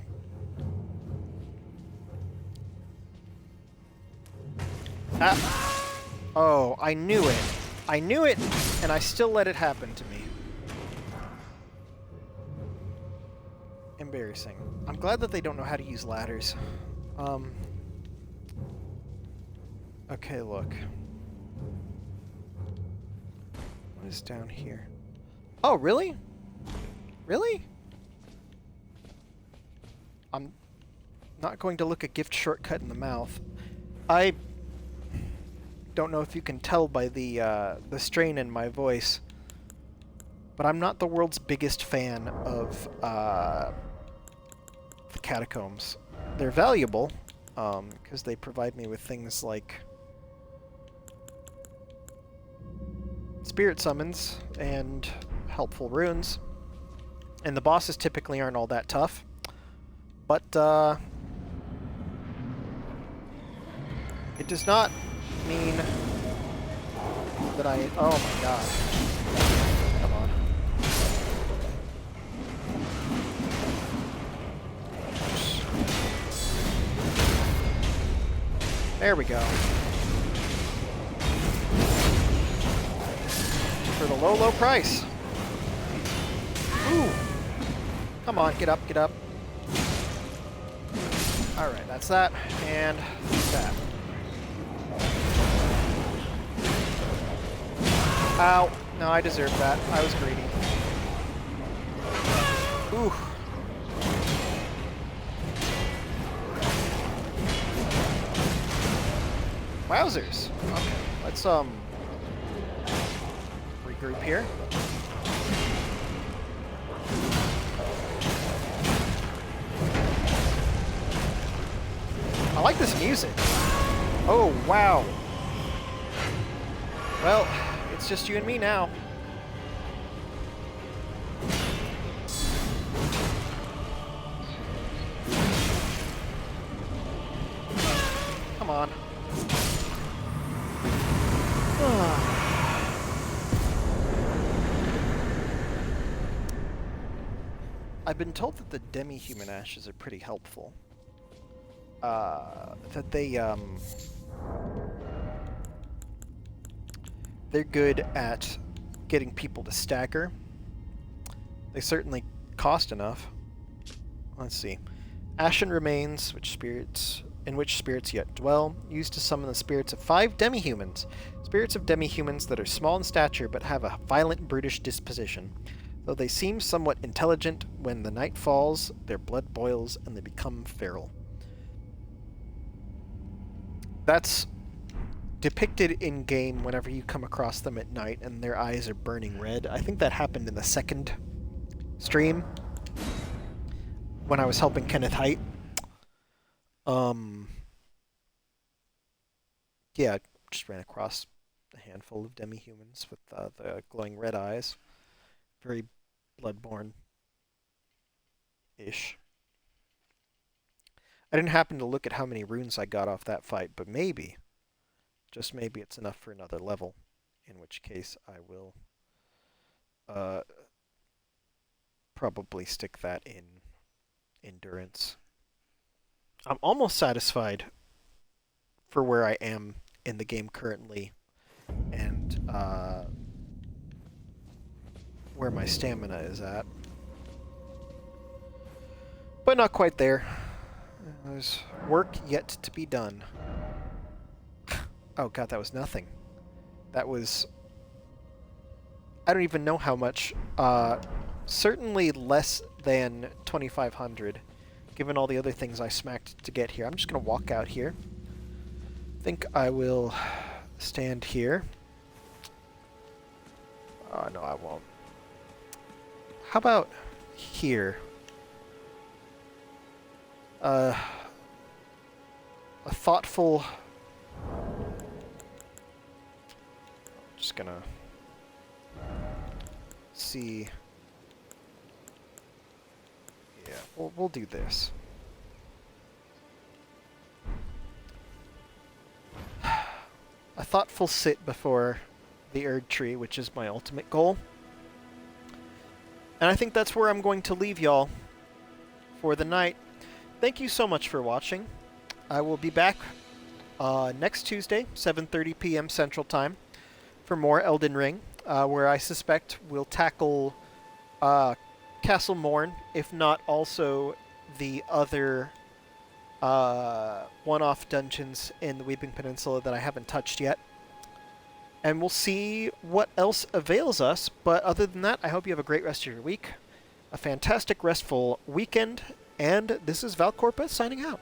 Oh, I knew it. I knew it, and I still let it happen to me. Embarrassing. I'm glad that they don't know how to use ladders. Okay, look. What is down here? Oh, really? Really? I'm not going to look a gift shortcut in the mouth. I don't know if you can tell by the strain in my voice, but I'm not the world's biggest fan of the catacombs. They're valuable, because they provide me with things like spirit summons and helpful runes, and the bosses typically aren't all that tough, but it does not mean that oh my god. Come on. There we go. For the low, low price. Ooh. Come on, get up, get up. Alright, that's that, and that. Ow. No, I deserved that. I was greedy. Ooh. Wowzers. Okay, let's regroup here. I like this music. Oh, wow. Well, it's just you and me now. Come on. I've been told that the demi-human ashes are pretty helpful. That they're good at getting people to stagger. They certainly cost enough. Let's see. Ashen remains, in which spirits yet dwell, used to summon the spirits of 5 demi-humans. Spirits of demi-humans that are small in stature but have a violent, brutish disposition. Though they seem somewhat intelligent, when the night falls, their blood boils and they become feral. That's depicted in-game whenever you come across them at night and their eyes are burning red. I think that happened in the second stream when I was helping Kenneth Height. Yeah, just ran across a handful of demi-humans with the glowing red eyes. Very Bloodborne-ish. I didn't happen to look at how many runes I got off that fight, but maybe, just maybe, it's enough for another level, in which case I will probably stick that in endurance. I'm almost satisfied for where I am in the game currently, and where my stamina is at. But not quite there. There's work yet to be done. Oh god, that was nothing. That was... I don't even know how much. Certainly less than 2,500, given all the other things I smacked to get here. I'm just going to walk out here. I think I will stand here. Oh, no, I won't. How about here? A thoughtful... Just gonna see... Yeah, we'll do this. A thoughtful sit before the Erd Tree, which is my ultimate goal. And I think that's where I'm going to leave y'all for the night. Thank you so much for watching. I will be back next Tuesday, 7:30 p.m. Central Time, for more Elden Ring, where I suspect we'll tackle Castle Morn, if not also the other one-off dungeons in the Weeping Peninsula that I haven't touched yet. And we'll see what else avails us, but other than that, I hope you have a great rest of your week, a fantastic restful weekend, and this is Valcorpa signing out.